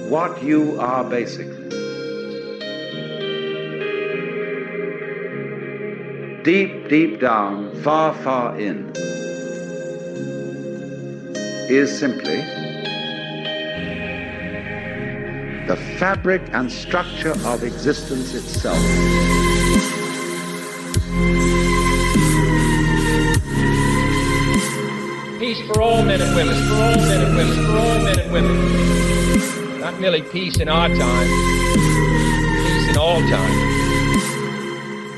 what you are basically. Deep, deep down, far, far in, is simply the fabric and structure of existence itself. Peace for all men and women, for all men and women, for all men and women. Not merely peace in our time, peace in all time.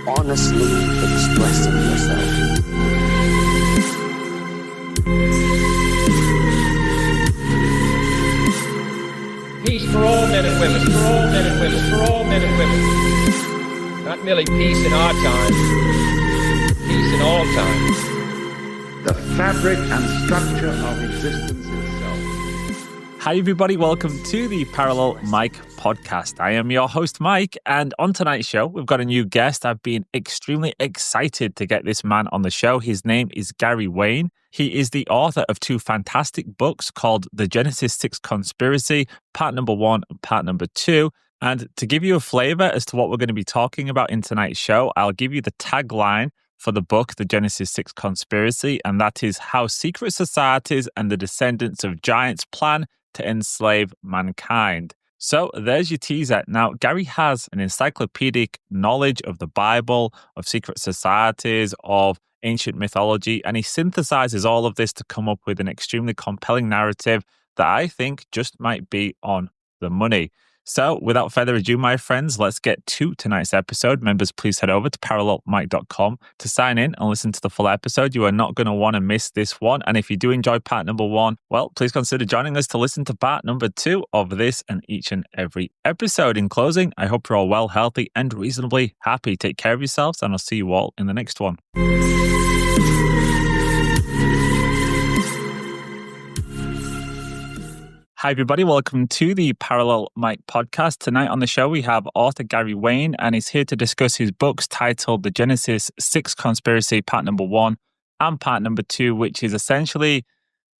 Honestly expressing yourself. Peace for all men and women, for all men and women, for all men and women. Not merely peace in our time, peace in all time. The fabric and structure of existence itself. Hi, everybody. Welcome to the Parallel Mike podcast. I am your host, Mike, and on tonight's show, we've got a new guest. I've been extremely excited to get this man on the show. His name is Gary Wayne. He is the author of two fantastic books called The Genesis 6 Conspiracy, part number 1 and part number 2. And to give you a flavor as to what we're going to be talking about in tonight's show, I'll give you the tagline for the book, The Genesis 6 Conspiracy, and that is how secret societies and the descendants of giants plan to enslave mankind. So there's your teaser. Now, Gary has an encyclopedic knowledge of the Bible, of secret societies, of ancient mythology, and he synthesizes all of this to come up with an extremely compelling narrative that I think just might be on the money. So without further ado, my friends, let's get to tonight's episode. Members, please head over to parallelmike.com to sign in and listen to the full episode. You are not going to want to miss this one. And if you do enjoy part number 1, well, please consider joining us to listen to part number 2 of this and each and every episode. In closing, I hope you're all well, healthy, and reasonably happy. Take care of yourselves, and I'll see you all in the next one. Hi, everybody. Welcome to the Parallel Mike podcast. Tonight on the show, we have author Gary Wayne, and he's here to discuss his books titled The Genesis 6 Conspiracy, part number 1 and part number 2, which is essentially,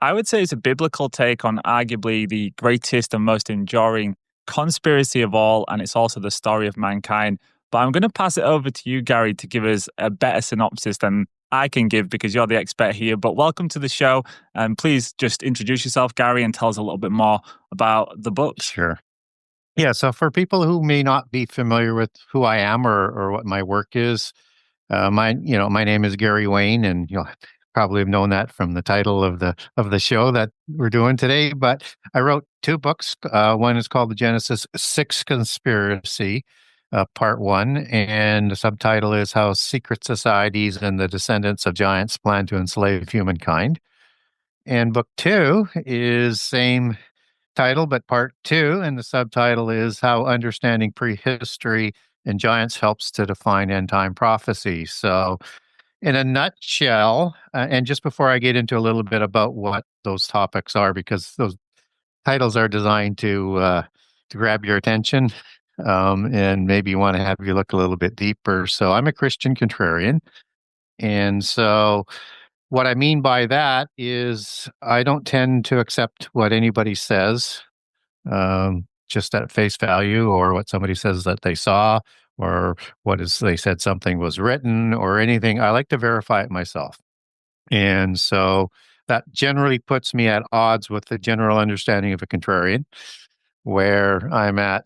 I would say, it's a biblical take on arguably the greatest and most enduring conspiracy of all, and it's also the story of mankind. But I'm going to pass it over to you, Gary, to give us a better synopsis than I can give because you're the expert here. But welcome to the show. And please just introduce yourself, Gary, and tell us a little bit more about the book. Sure. Yeah. So for people who may not be familiar with who I am or what my work is, my name is Gary Wayne, and you'll probably have known that from the title of the show that we're doing today. But I wrote two books. One is called The Genesis 6 Conspiracy, part 1, and the subtitle is How Secret Societies and the Descendants of Giants Plan to Enslave Humankind. And book 2 is same title, but part 2, and the subtitle is How Understanding Prehistory and Giants Helps to Define End-Time Prophecy. So in a nutshell, and just before I get into a little bit about what those topics are, because those titles are designed to grab your attention, and maybe want to have you look a little bit deeper. So I'm a Christian contrarian. And so what I mean by that is I don't tend to accept what anybody says just at face value, or what somebody says that they saw, or they said something was written or anything. I like to verify it myself. And so that generally puts me at odds with the general understanding of a contrarian, where I'm at.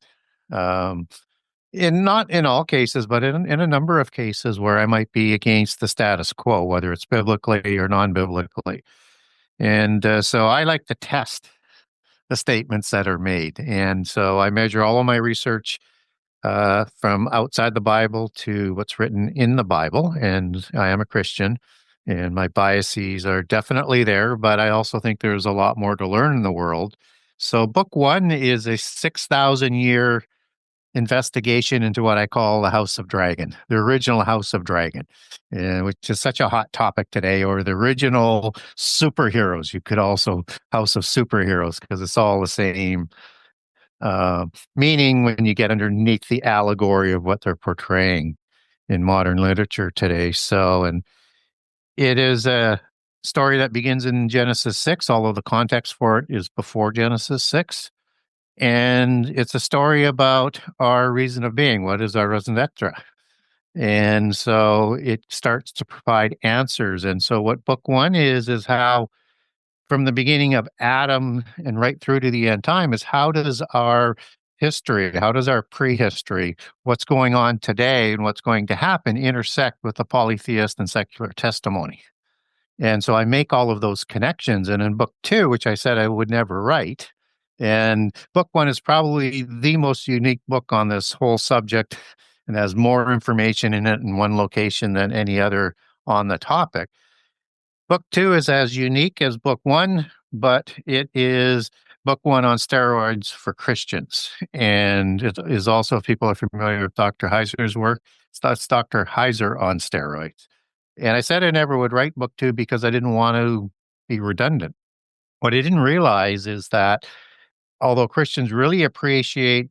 Not in all cases, but in a number of cases where I might be against the status quo, whether it's biblically or non-biblically. And so I like to test the statements that are made. And so I measure all of my research from outside the Bible to what's written in the Bible. And I am a Christian, and my biases are definitely there, but I also think there's a lot more to learn in the world. So book 1 is a 6,000-year investigation into what I call the House of Dragon, the original House of Dragon, which is such a hot topic today, or the original superheroes. You could also House of Superheroes, because it's all the same meaning when you get underneath the allegory of what they're portraying in modern literature today. So, and it is a story that begins in Genesis 6, although the context for it is before Genesis 6. And it's a story about our reason of being. What is our raison d'etre? And so it starts to provide answers. And so what book one is how from the beginning of Adam and right through to the end time is how does our history, how does our prehistory, what's going on today and what's going to happen intersect with the polytheist and secular testimony. And so I make all of those connections. And in book two, which I said I would never write, and book one is probably the most unique book on this whole subject and has more information in it in one location than any other on the topic. Book two is as unique as book one, but it is book one on steroids for Christians. And it is also, if people are familiar with Dr. Heiser's work, it's Dr. Heiser on steroids. And I said I never would write book two because I didn't want to be redundant. What I didn't realize is that although Christians really appreciated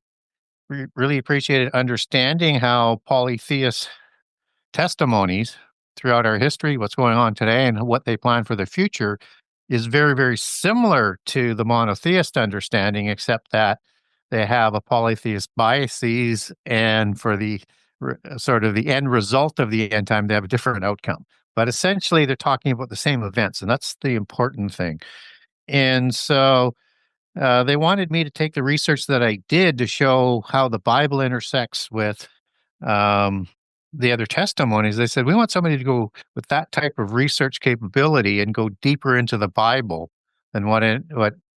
understanding how polytheist testimonies throughout our history, what's going on today, and what they plan for the future is very, very similar to the monotheist understanding, except that they have a polytheist biases, and for the sort of the end result of the end time, they have a different outcome. But essentially, they're talking about the same events, and that's the important thing. And so they wanted me to take the research that I did to show how the Bible intersects with the other testimonies. They said, we want somebody to go with that type of research capability and go deeper into the Bible than what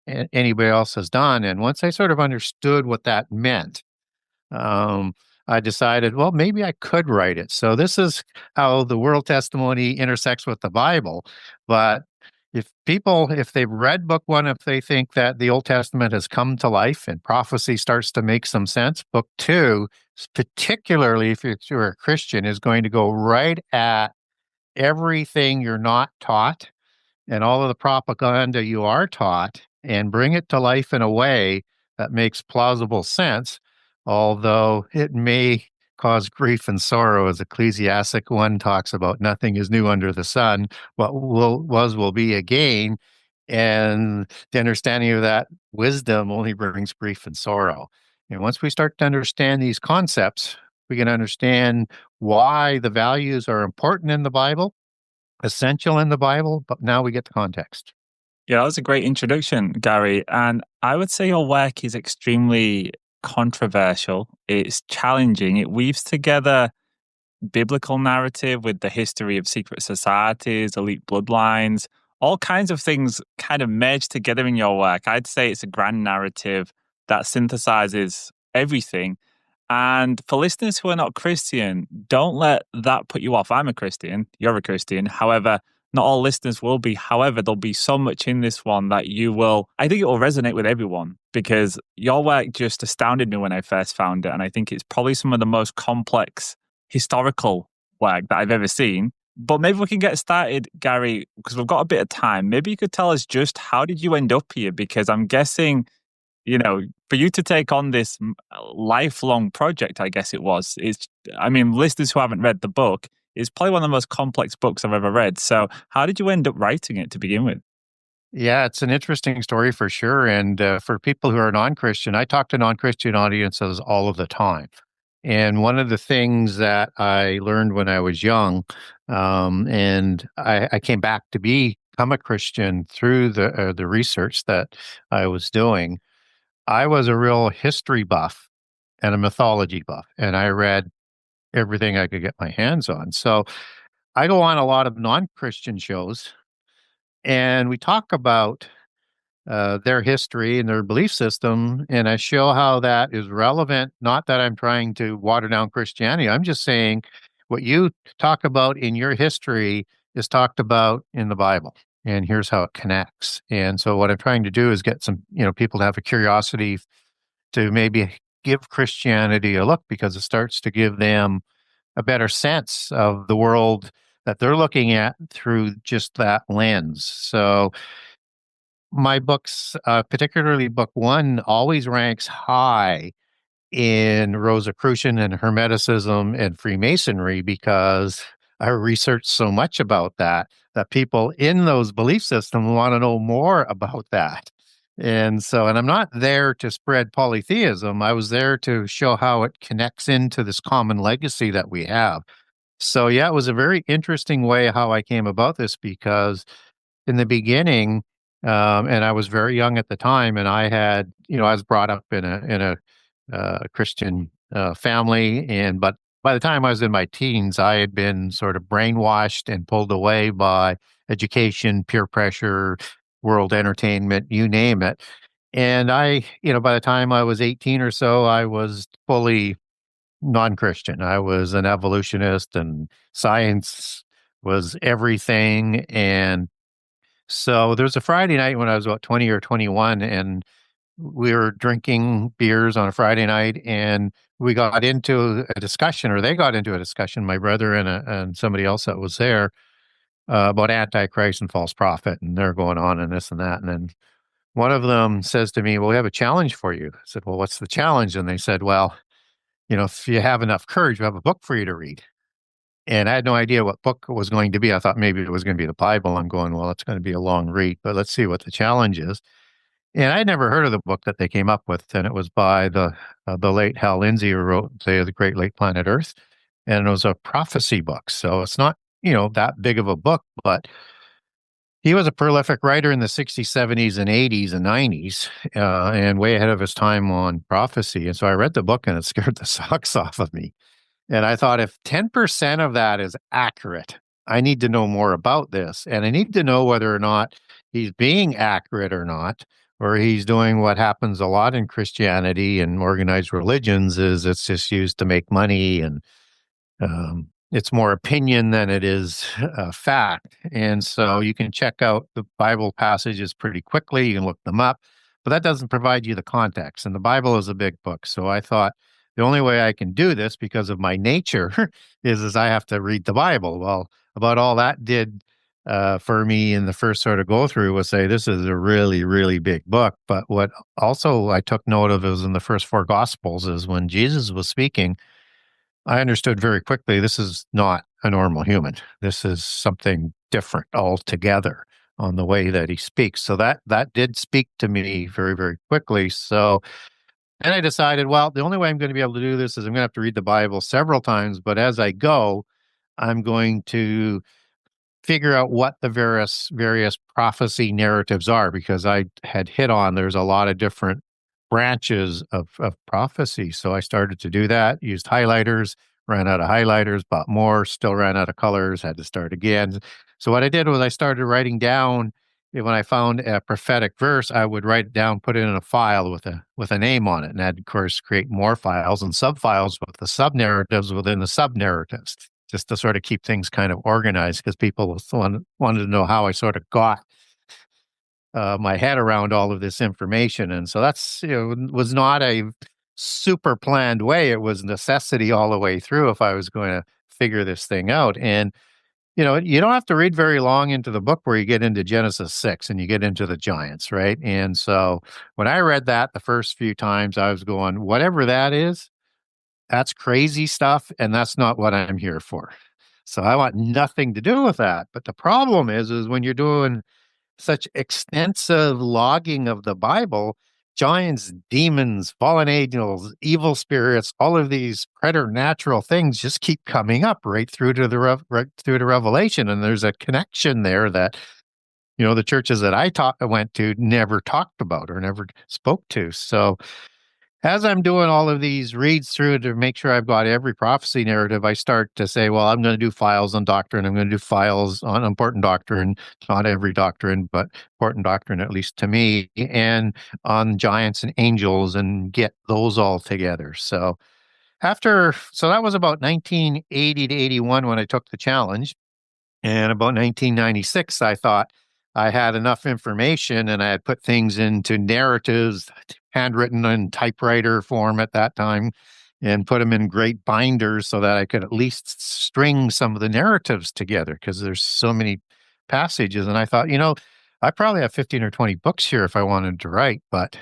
anybody else has done. And once I sort of understood what that meant, I decided, well, maybe I could write it. So this is how the world testimony intersects with the Bible. But if they've read book one, if they think that the Old Testament has come to life and prophecy starts to make some sense, book two, particularly if you're a Christian, is going to go right at everything you're not taught and all of the propaganda you are taught and bring it to life in a way that makes plausible sense, although it may cause grief and sorrow, as Ecclesiastic 1 talks about. Nothing is new under the sun. What will be again. And the understanding of that wisdom only brings grief and sorrow. And once we start to understand these concepts, we can understand why the values are important in the Bible, essential in the Bible, but now we get the context. Yeah, that was a great introduction, Gary. And I would say your work is extremely controversial. It's challenging. It weaves together biblical narrative with the history of secret societies, elite bloodlines, all kinds of things kind of merged together in your work. I'd say it's a grand narrative that synthesizes everything. And for listeners who are not Christian, don't let that put you off. I'm a Christian, you're a Christian. However, not all listeners will be. However, there'll be so much in this one that I think it will resonate with everyone, because your work just astounded me when I first found it. And I think it's probably some of the most complex historical work that I've ever seen. But maybe we can get started, Gary, because we've got a bit of time. Maybe you could tell us just how did you end up here? Because I'm guessing, for you to take on this lifelong project, I guess it was, listeners who haven't read the book, it's probably one of the most complex books I've ever read. So how did you end up writing it to begin with? Yeah, it's an interesting story for sure. And for people who are non-Christian, I talk to non-Christian audiences all of the time. And one of the things that I learned when I was young, and I came back to become a Christian through the research that I was doing, I was a real history buff and a mythology buff, and I read everything I could get my hands on. So I go on a lot of non-Christian shows, and we talk about their history and their belief system, and I show how that is relevant. Not that I'm trying to water down Christianity. I'm just saying what you talk about in your history is talked about in the Bible, and here's how it connects. And so what I'm trying to do is get some, people to have a curiosity to maybe give Christianity a look, because it starts to give them a better sense of the world that they're looking at through just that lens. So my books, particularly book one, always ranks high in Rosicrucian and Hermeticism and Freemasonry, because I researched so much about that people in those belief systems want to know more about that. And I'm not there to spread polytheism. I was there to show how it connects into this common legacy that we have. So, yeah, it was a very interesting way how I came about this because in the beginning, and I was very young at the time, and I was brought up in a Christian family, but by the time I was in my teens, I had been sort of brainwashed and pulled away by education, peer pressure, world entertainment, you name it. And by the time I was 18 or so, I was fully non-Christian. I was an evolutionist and science was everything. And so there was a Friday night when I was about 20 or 21, and we were drinking beers on a Friday night, and we got into a discussion, or they got into a discussion, my brother and somebody else that was there, about Antichrist and false prophet, and they're going on and this and that. And then one of them says to me, "Well, we have a challenge for you." I said, "Well, what's the challenge?" And they said, "Well, if you have enough courage, we have a book for you to read." And I had no idea what book it was going to be. I thought maybe it was going to be the Bible. I'm going, well, it's going to be a long read, but let's see what the challenge is. And I'd never heard of the book that they came up with, and it was by the late Hal Lindsey, who wrote The Great Late Planet Earth, and it was a prophecy book. So it's not that big of a book, but he was a prolific writer in the 60s, 70s, and 80s and 90s, and way ahead of his time on prophecy. And so I read the book, and it scared the socks off of me. And I thought, if 10% of that is accurate, I need to know more about this. And I need to know whether or not he's being accurate or not, or he's doing what happens a lot in Christianity and organized religions, is it's just used to make money, and it's more opinion than it is fact. And so you can check out the Bible passages pretty quickly. You can look them up, but that doesn't provide you the context. And the Bible is a big book. So I thought, the only way I can do this, because of my nature, is I have to read the Bible. Well, about all that did for me in the first sort of go through was say, this is a really, really big book. But what also I took note of is in the first four Gospels is when Jesus was speaking, I understood very quickly this is not a normal human. This is something different altogether on the way that he speaks. So that did speak to me very, very quickly. So and I decided, well, the only way I'm going to be able to do this is I'm going to have to read the Bible several times. But as I go, I'm going to figure out what the various prophecy narratives are, because I had hit on there's a lot of different branches of prophecy. So I started to do that, used highlighters, ran out of highlighters, bought more, still ran out of colors, had to start again. So what I did was I started writing down, when I found a prophetic verse, I would write it down, put it in a file with a name on it, and I'd, of course, create more files and sub-files with the sub-narratives within the sub-narratives, just to sort of keep things kind of organized, because people wanted to know how I sort of got my head around all of this information. And so that's, was not a super planned way. It was necessity all the way through if I was going to figure this thing out. And you don't have to read very long into the book where you get into Genesis 6 and you get into the giants, right? And so when I read that the first few times, I was going, whatever that is, that's crazy stuff, and that's not what I'm here for. So I want nothing to do with that. But the problem is when you're doing such extensive logging of the Bible, giants, demons, fallen angels, evil spirits, all of these preternatural things just keep coming up right through to right through to Revelation, and there's a connection there that the churches that I went to never talked about or never spoke to. So as I'm doing all of these reads through to make sure I've got every prophecy narrative, I start to say, well, I'm going to do files on doctrine. I'm going to do files on important doctrine, not every doctrine, but important doctrine, at least to me, and on giants and angels, and get those all together. So that was about 1980 to 81 when I took the challenge. And about 1996, I thought I had enough information, and I had put things into narratives, handwritten in typewriter form at that time, and put them in great binders so that I could at least string some of the narratives together, because there's so many passages. And I thought, I probably have 15 or 20 books here if I wanted to write, but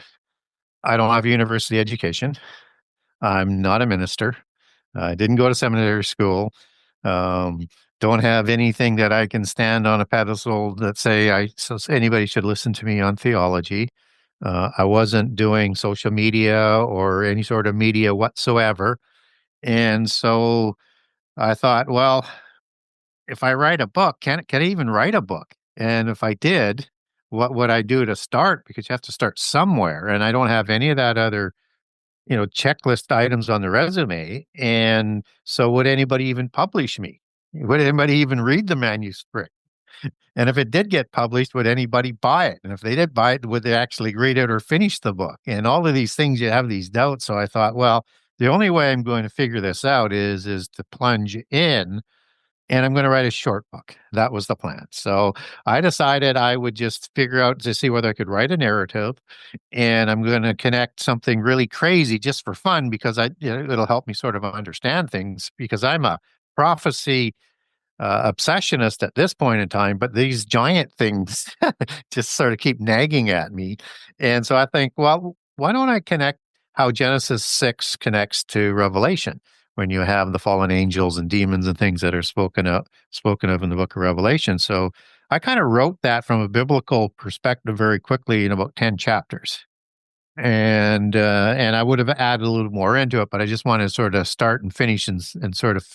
I don't have a university education. I'm not a minister. I didn't go to seminary school. Don't have anything that I can stand on a pedestal that say so anybody should listen to me on theology. I wasn't doing social media or any sort of media whatsoever. And so I thought, well, if I write a book, can I even write a book? And if I did, what would I do to start? Because you have to start somewhere. And I don't have any of that other, checklist items on the resume. And so would anybody even publish me? Would anybody even read the manuscript? And if it did get published, would anybody buy it? And if they did buy it, would they actually read it or finish the book? And all of these things, you have these doubts. So I thought, well, the only way I'm going to figure this out is to plunge in, and I'm going to write a short book. That was the plan. So I decided I would just figure out to see whether I could write a narrative, and I'm going to connect something really crazy just for fun because it'll help me sort of understand things because I'm a prophecy obsessionist at this point in time, but these giant things just sort of keep nagging at me. And so I think, well, why don't I connect how Genesis 6 connects to Revelation when you have the fallen angels and demons and things that are spoken of in the book of Revelation. So I kind of wrote that from a biblical perspective very quickly in about 10 chapters. And I would have added a little more into it, but I just wanted to sort of start and finish and sort of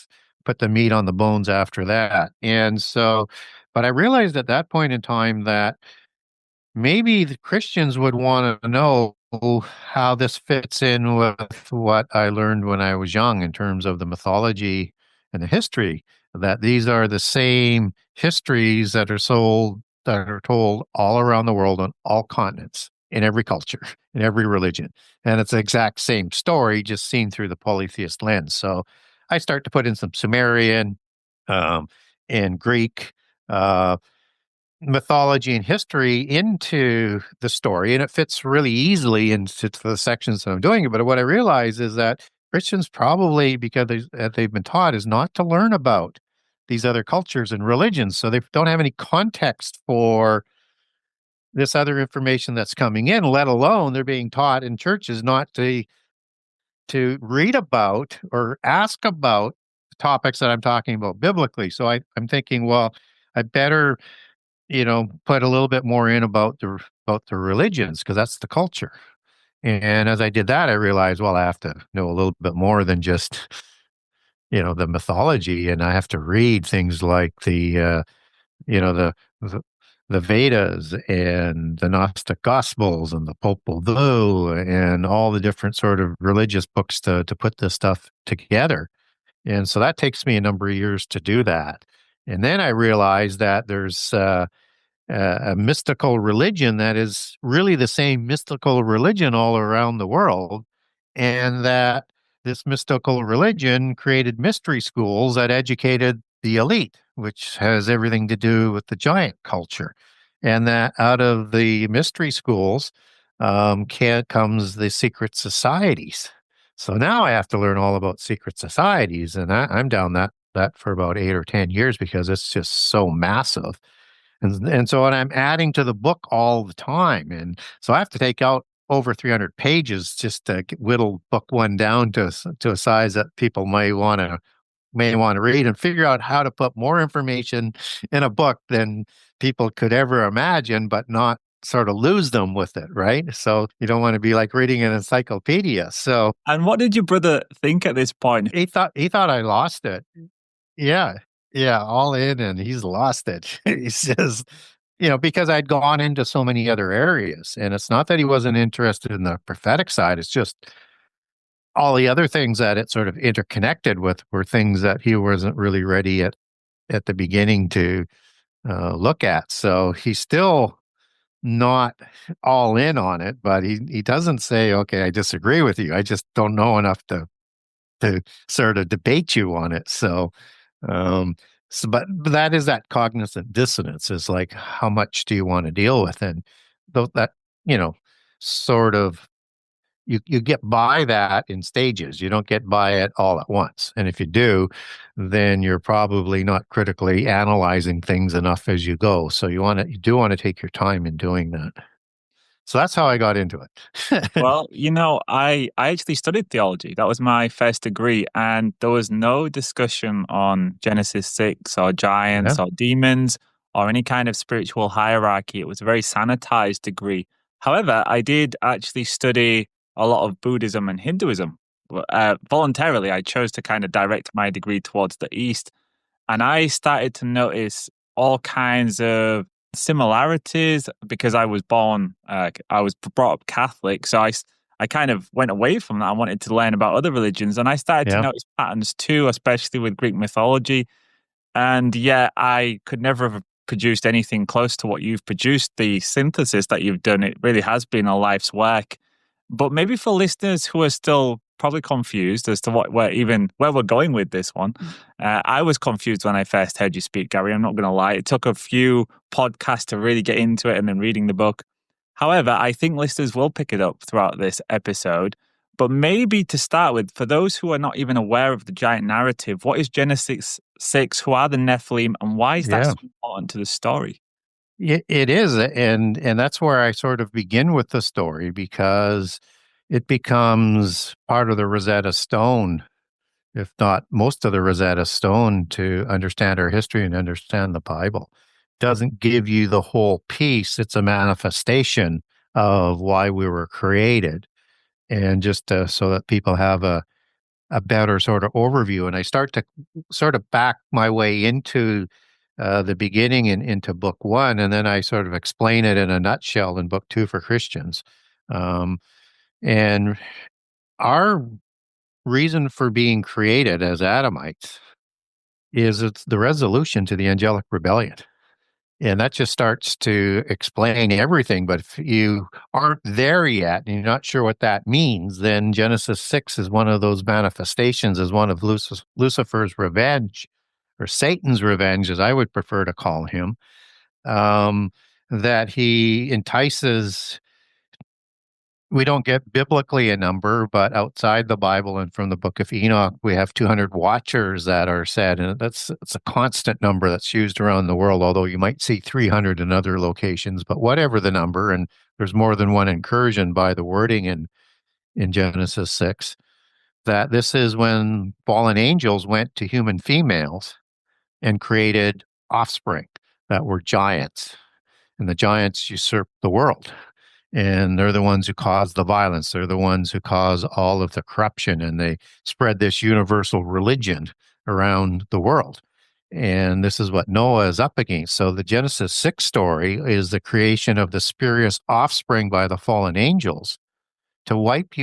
put the meat on the bones after that. And so, but I realized at that point in time that maybe the Christians would want to know how this fits in with what I learned when I was young in terms of the mythology and the history, that these are the same histories that are told all around the world on all continents, in every culture, in every religion. And it's the exact same story, just seen through the polytheist lens. So I start to put in some Sumerian and Greek mythology and history into the story, and it fits really easily into the sections that I'm doing. But what I realize is that Christians probably, because they've been taught, is not to learn about these other cultures and religions. So they don't have any context for this other information that's coming in, let alone they're being taught in churches not to read about or ask about the topics that I'm talking about biblically. So I'm thinking, well, I better, put a little bit more in about the religions because that's the culture. And as I did that, I realized, well, I have to know a little bit more than just, the mythology, and I have to read things like the the Vedas and the Gnostic Gospels and the Popol Vuh and all the different sort of religious books to put this stuff together. And so that takes me a number of years to do that. And then I realized that there's a mystical religion that is really the same mystical religion all around the world, and that this mystical religion created mystery schools that educated the elite, which has everything to do with the giant culture. And that out of the mystery schools comes the secret societies. So now I have to learn all about secret societies, and I'm down that for about 8 or 10 years because it's just so massive. And so I'm adding to the book all the time. And so I have to take out over 300 pages just to whittle book one down to a size that people may want to read and figure out how to put more information in a book than people could ever imagine, but not sort of lose them with it, right? So you don't want to be like reading an encyclopedia. So, And what did your brother think at this point? he thought I lost it. Yeah. Yeah, all in, and he's lost it. He says, because I'd gone into so many other areas, and it's not that he wasn't interested in the prophetic side. It's just all the other things that it sort of interconnected with were things that he wasn't really ready at the beginning to look at. So he's still not all in on it, but he doesn't say, okay, I disagree with you. I just don't know enough to sort of debate you on it. So, but that is that cognizant dissonance, is like, how much do you want to deal with? And that, sort of, you get by that in stages. You don't get by it all at once. And if you do, then you're probably not critically analyzing things enough as you go. So you do want to take your time in doing that. So that's how I got into it. Well, I actually studied theology. That was my first degree. And there was no discussion on Genesis 6 or giants or demons or any kind of spiritual hierarchy. It was a very sanitized degree. However, I did actually study a lot of Buddhism and Hinduism. Voluntarily, I chose to kind of direct my degree towards the East. And I started to notice all kinds of similarities because I was born, I was brought up Catholic. So I kind of went away from that. I wanted to learn about other religions. And I started to Yeah. notice patterns too, especially with Greek mythology. And yeah, I could never have produced anything close to what you've produced. The synthesis that you've done, it really has been a life's work. But maybe for listeners who are still probably confused as to where we're going with this one, I was confused when I first heard you speak, Gary. I'm not going to lie. It took a few podcasts to really get into it and then reading the book. However, I think listeners will pick it up throughout this episode. But maybe to start with, for those who are not even aware of the giant narrative, what is Genesis 6? Who are the Nephilim? And why is that Yeah. so important to the story? It is, and that's where I sort of begin with the story, because it becomes part of the Rosetta Stone, if not most of the Rosetta Stone, to understand our history and understand the Bible. Doesn't give you the whole piece. It's a manifestation of why we were created, and just so that people have a better sort of overview. And I start to sort of back my way into the beginning and into book one, and then I sort of explain it in a nutshell in book two for Christians. Um, and our reason for being created as Adamites is it's the resolution to the angelic rebellion. And that just starts to explain everything. But if you aren't there yet and you're not sure what that means, then Genesis 6 is one of those manifestations, is one of Lucifer's revenge, or Satan's revenge, as I would prefer to call him, that he entices. We don't get biblically a number, but outside the Bible and from the book of Enoch, we have 200 watchers that are said, and it's a constant number that's used around the world, although you might see 300 in other locations, but whatever the number, and there's more than one incursion by the wording in Genesis 6, that this is when fallen angels went to human females and created offspring that were giants, and the giants usurped the world. And they're the ones who cause the violence. They're the ones who cause all of the corruption, and they spread this universal religion around the world. And this is what Noah is up against. So the Genesis 6 story is the creation of the spurious offspring by the fallen angels to wipe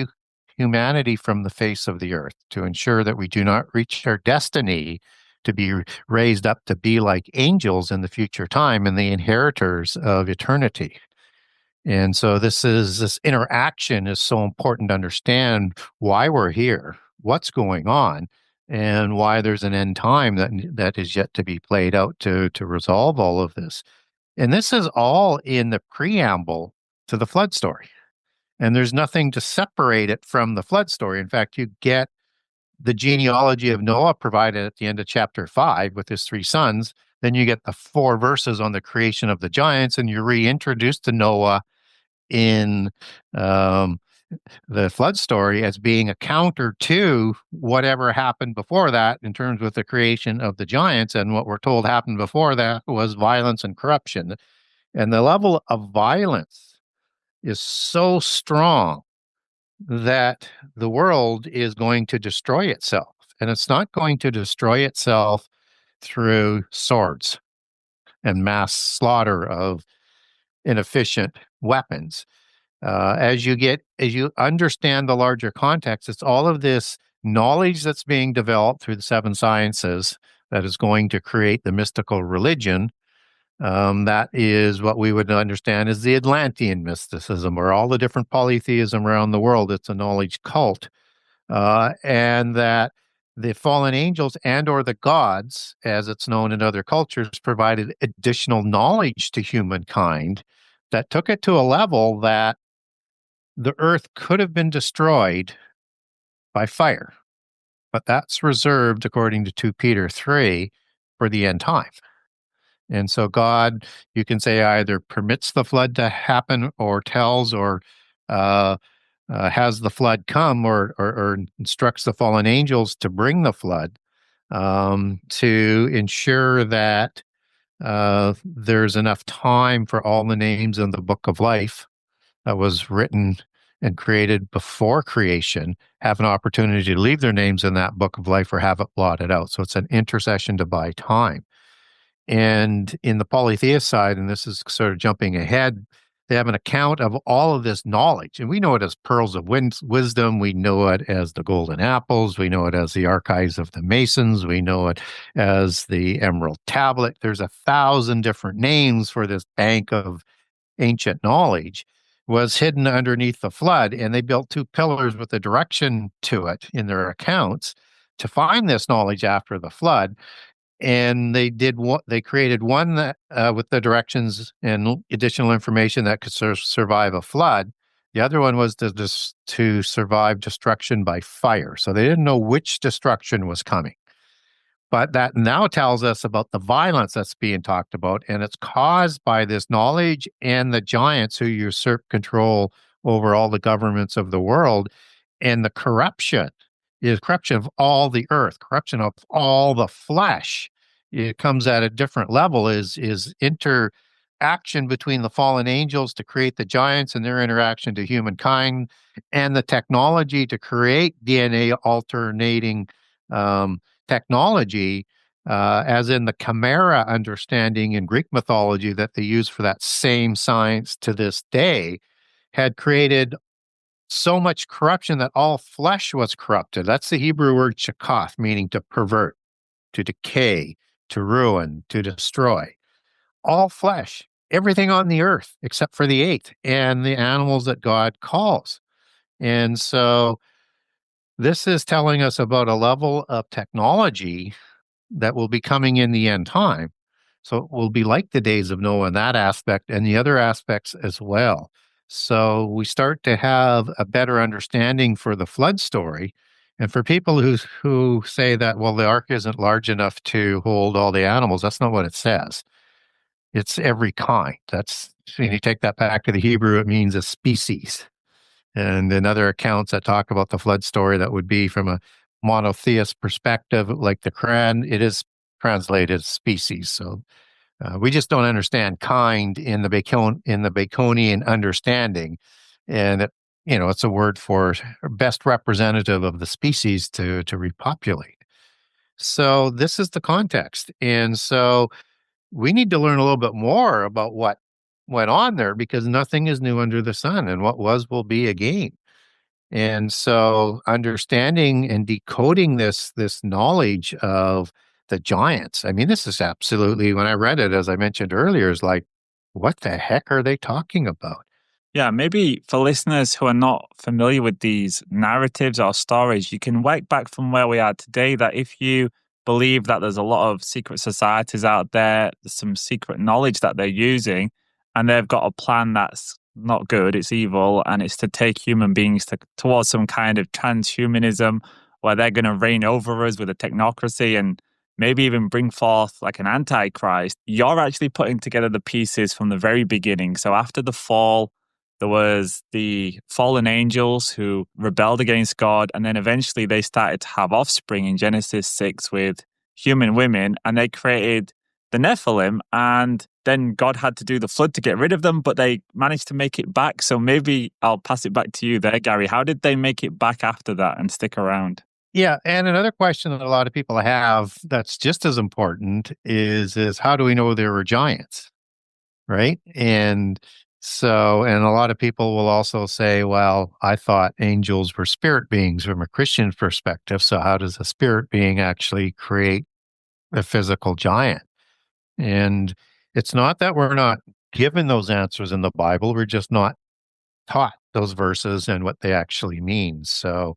humanity from the face of the earth, to ensure that we do not reach our destiny to be raised up to be like angels in the future time and the inheritors of eternity. And so this interaction is so important to understand why we're here, what's going on, and why there's an end time that is yet to be played out to resolve all of this. And this is all in the preamble to the flood story. And there's nothing to separate it from the flood story. In fact, you get the genealogy of Noah provided at the end of chapter 5 with his 3 sons. Then you get the 4 verses on the creation of the giants, and you're reintroduced to Noah in the flood story as being a counter to whatever happened before that in terms of the creation of the giants. And what we're told happened before that was violence and corruption. And the level of violence is so strong that the world is going to destroy itself. And it's not going to destroy itself through swords and mass slaughter of inefficient weapons. As you understand the larger context, it's all of this knowledge that's being developed through the 7 sciences that is going to create the mystical religion. That is what we would understand as the Atlantean mysticism, or all the different polytheism around the world. It's a knowledge cult, and that the fallen angels and or the gods, as it's known in other cultures, provided additional knowledge to humankind that took it to a level that the earth could have been destroyed by fire. But that's reserved, according to 2 Peter 3, for the end time. And so God, you can say, either permits the flood to happen or tells or has the flood come or instructs the fallen angels to bring the flood to ensure that there's enough time for all the names in the book of life that was written and created before creation have an opportunity to leave their names in that book of life or have it blotted out. So it's an intercession to buy time. And in the polytheist side, and this is sort of jumping ahead, they have an account of all of this knowledge. And we know it as pearls of wisdom. We know it as the golden apples. We know it as the archives of the Masons. We know it as the Emerald Tablet. There's 1,000 different names for this bank of ancient knowledge. Was hidden underneath the flood. And they built 2 pillars with a direction to it in their accounts to find this knowledge after the flood. And they created one that with the directions and additional information that could survive a flood. The other one was to survive destruction by fire. So they didn't know which destruction was coming. But that now tells us about the violence that's being talked about, and it's caused by this knowledge and the giants who usurp control over all the governments of the world, and the corruption is corruption of all the earth, corruption of all the flesh. It comes at a different level, is interaction between the fallen angels to create the giants and their interaction to humankind, and the technology to create DNA alternating technology, as in the chimera understanding in Greek mythology that they use for that same science to this day, had created so much corruption that all flesh was corrupted. That's the Hebrew word shakath, meaning to pervert, to decay, to ruin, to destroy. All flesh, everything on the earth except for the 8th and the animals that God calls. And so this is telling us about a level of technology that will be coming in the end time. So it will be like the days of Noah in that aspect and the other aspects as well. So we start to have a better understanding for the flood story. And for people who say that, well, the ark isn't large enough to hold all the animals, that's not what it says. It's every kind. When you take that back to the Hebrew, it means a species. And in other accounts that talk about the flood story, that would be from a monotheist perspective, like the Quran, it is translated species. So we just don't understand kind in the Baconian understanding, and it's a word for best representative of the species to repopulate. So this is the context, and so we need to learn a little bit more about what went on there, because nothing is new under the sun, and what was will be again. And so understanding and decoding this knowledge of the giants, I mean, this is absolutely, when I read it, as I mentioned earlier, is like, what the heck are they talking about? Yeah, maybe for listeners who are not familiar with these narratives or stories, you can work back from where we are today, that if you believe that there's a lot of secret societies out there, there's some secret knowledge that they're using, and they've got a plan that's not good, it's evil, and it's to take human beings towards some kind of transhumanism where they're going to reign over us with a technocracy and maybe even bring forth like an antichrist. You're actually putting together the pieces from the very beginning. So after the fall, there was the fallen angels who rebelled against God, and then eventually they started to have offspring in Genesis 6 with human women, and they created the Nephilim, and then God had to do the flood to get rid of them, but they managed to make it back. So maybe I'll pass it back to you there, Gary. How did they make it back after that and stick around? Yeah, and another question that a lot of people have that's just as important is how do we know there were giants, right? And a lot of people will also say, well, I thought angels were spirit beings from a Christian perspective, so how does a spirit being actually create a physical giant? And it's not that we're not given those answers in the Bible, we're just not taught those verses and what they actually mean. So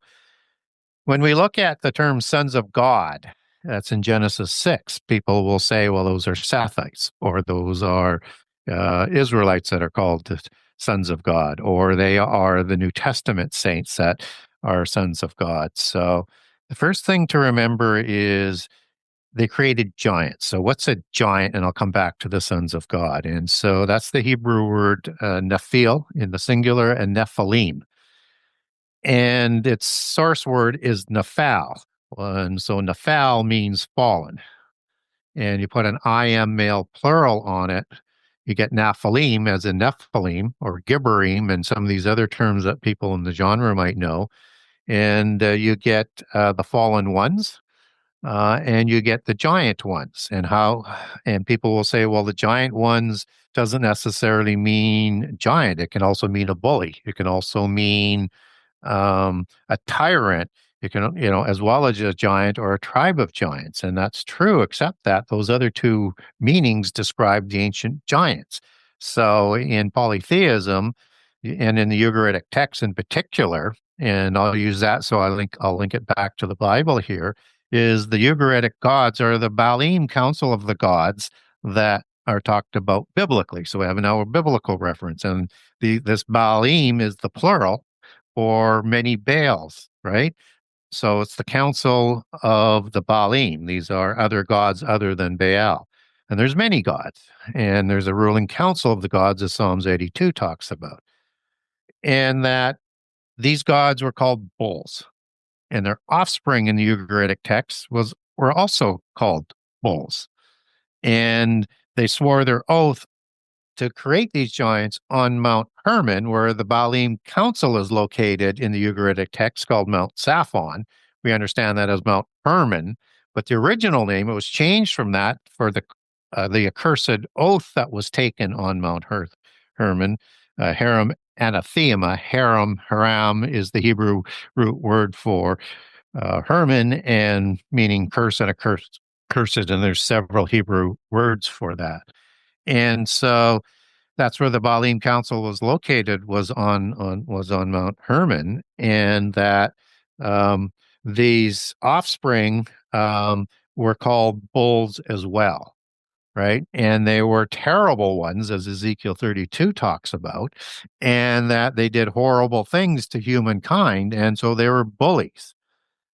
when we look at the term sons of God, that's in Genesis 6, people will say, well, those are Sethites, or those are Israelites that are called the sons of God, or they are the New Testament saints that are sons of God. So the first thing to remember is they created giants. So what's a giant? And I'll come back to the sons of God. And so that's the Hebrew word nephil in the singular, and nephilim. And its source word is nephal. And so nephal means fallen. And you put an I am male plural on it, You get Nephilim as in Nephilim or Gibberim and some of these other terms that people in the genre might know. And you get the fallen ones, and you get the giant ones. And people will say, well, the giant ones doesn't necessarily mean giant. It can also mean a bully. It can also mean a tyrant. It can, as well as a giant or a tribe of giants. And that's true, except that those other two meanings describe the ancient giants. So in polytheism and in the Ugaritic text in particular, and I'll use that, so I'll link it back to the Bible here, is the Ugaritic gods are the Baalim council of the gods that are talked about biblically. So we have now a biblical reference, and this Baalim is the plural or many Baals, right? So it's the council of the Baalim. These are other gods other than Baal. And there's many gods, and there's a ruling council of the gods, as Psalms 82 talks about. And that these gods were called bulls, and their offspring in the Ugaritic text were also called bulls. And they swore their oath to create these giants on Mount Hermon, where the Baalim council is located in the Ugaritic text called Mount Saphon. We understand that as Mount Hermon, but the original name, it was changed from that for the accursed oath that was taken on Mount Hermon, Haram anathema. Haram is the Hebrew root word for Hermon, and meaning curse and accursed, and there's several Hebrew words for that. And so that's where the Baalim council was located, was on Mount Hermon, and that these offspring were called bulls as well, right? And they were terrible ones, as Ezekiel 32 talks about, and that they did horrible things to humankind, and so they were bullies.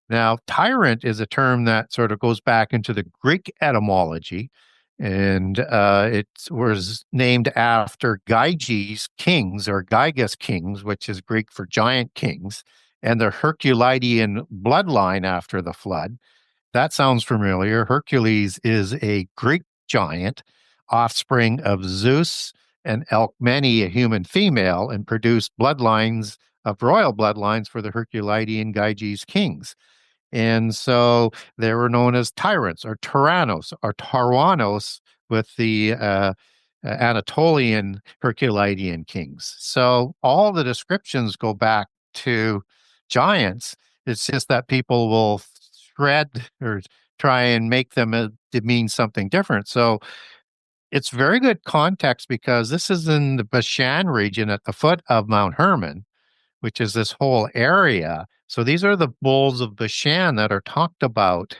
Now, tyrant is a term that sort of goes back into the Greek etymology, and it was named after Gyges kings, or Gyges kings, which is Greek for giant kings, and the Herculidean bloodline after the flood. That sounds familiar. Hercules is a Greek giant, offspring of Zeus and Alcmene, a human female, and produced bloodlines of royal bloodlines for the Herculidean Gyges kings. And so they were known as tyrants, or tyrannos, or tarwanos, with the Anatolian Herculidean kings. So all the descriptions go back to giants. It's just that people will shred or try and make them to mean something different. So it's very good context, because this is in the Bashan region at the foot of Mount Hermon, which is this whole area. So these are the bulls of Bashan that are talked about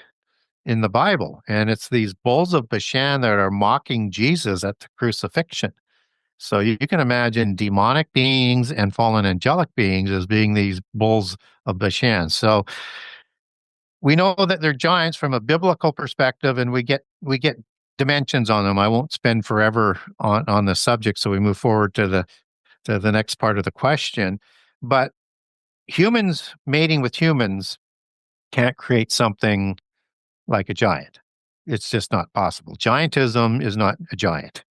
in the Bible. And it's these bulls of Bashan that are mocking Jesus at the crucifixion. So you can imagine demonic beings and fallen angelic beings as being these bulls of Bashan. So we know that they're giants from a biblical perspective, and we get dimensions on them. I won't spend forever on the subject, so we move forward to the next part of the question. But humans mating with humans can't create something like a giant. It's just not possible. Giantism is not a giant.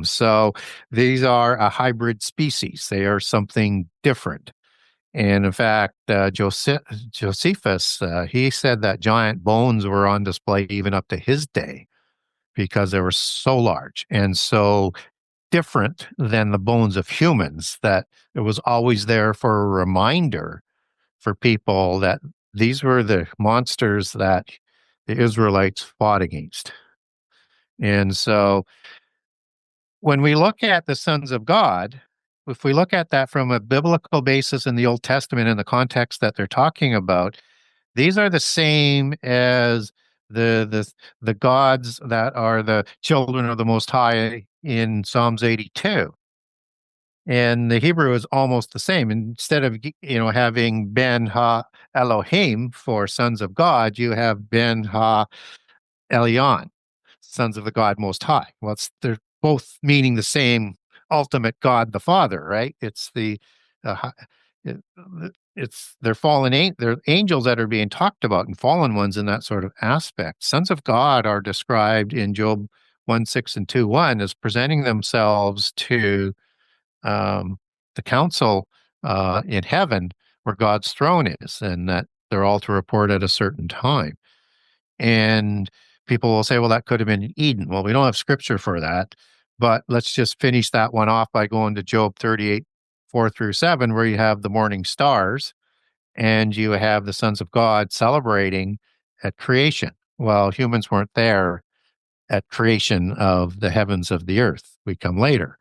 So these are a hybrid species. They are something different. And in fact, Josephus, he said that giant bones were on display even up to his day, because they were so large and so different than the bones of humans, that it was always there for a reminder for people that these were the monsters that the Israelites fought against. And so when we look at the sons of God, if we look at that from a biblical basis in the Old Testament, in the context that they're talking about, these are the same as the gods that are the children of the Most High in Psalms 82. And the Hebrew is almost the same. Instead of having Ben Ha Elohim for sons of God, you have Ben Ha Elyon, sons of the God Most High. Well, they're both meaning the same ultimate God, the Father, right? It's they're fallen, they're angels that are being talked about, and fallen ones in that sort of aspect. Sons of God are described in Job 1:6 and 2:1 is presenting themselves to the council in heaven where God's throne is, and that they're all to report at a certain time. And people will say, well, that could have been in Eden. Well, we don't have scripture for that, but let's just finish that one off by going to Job 38, 4-7, where you have the morning stars and you have the sons of God celebrating at creation. Well, humans weren't there at creation of the heavens of the earth. We come later.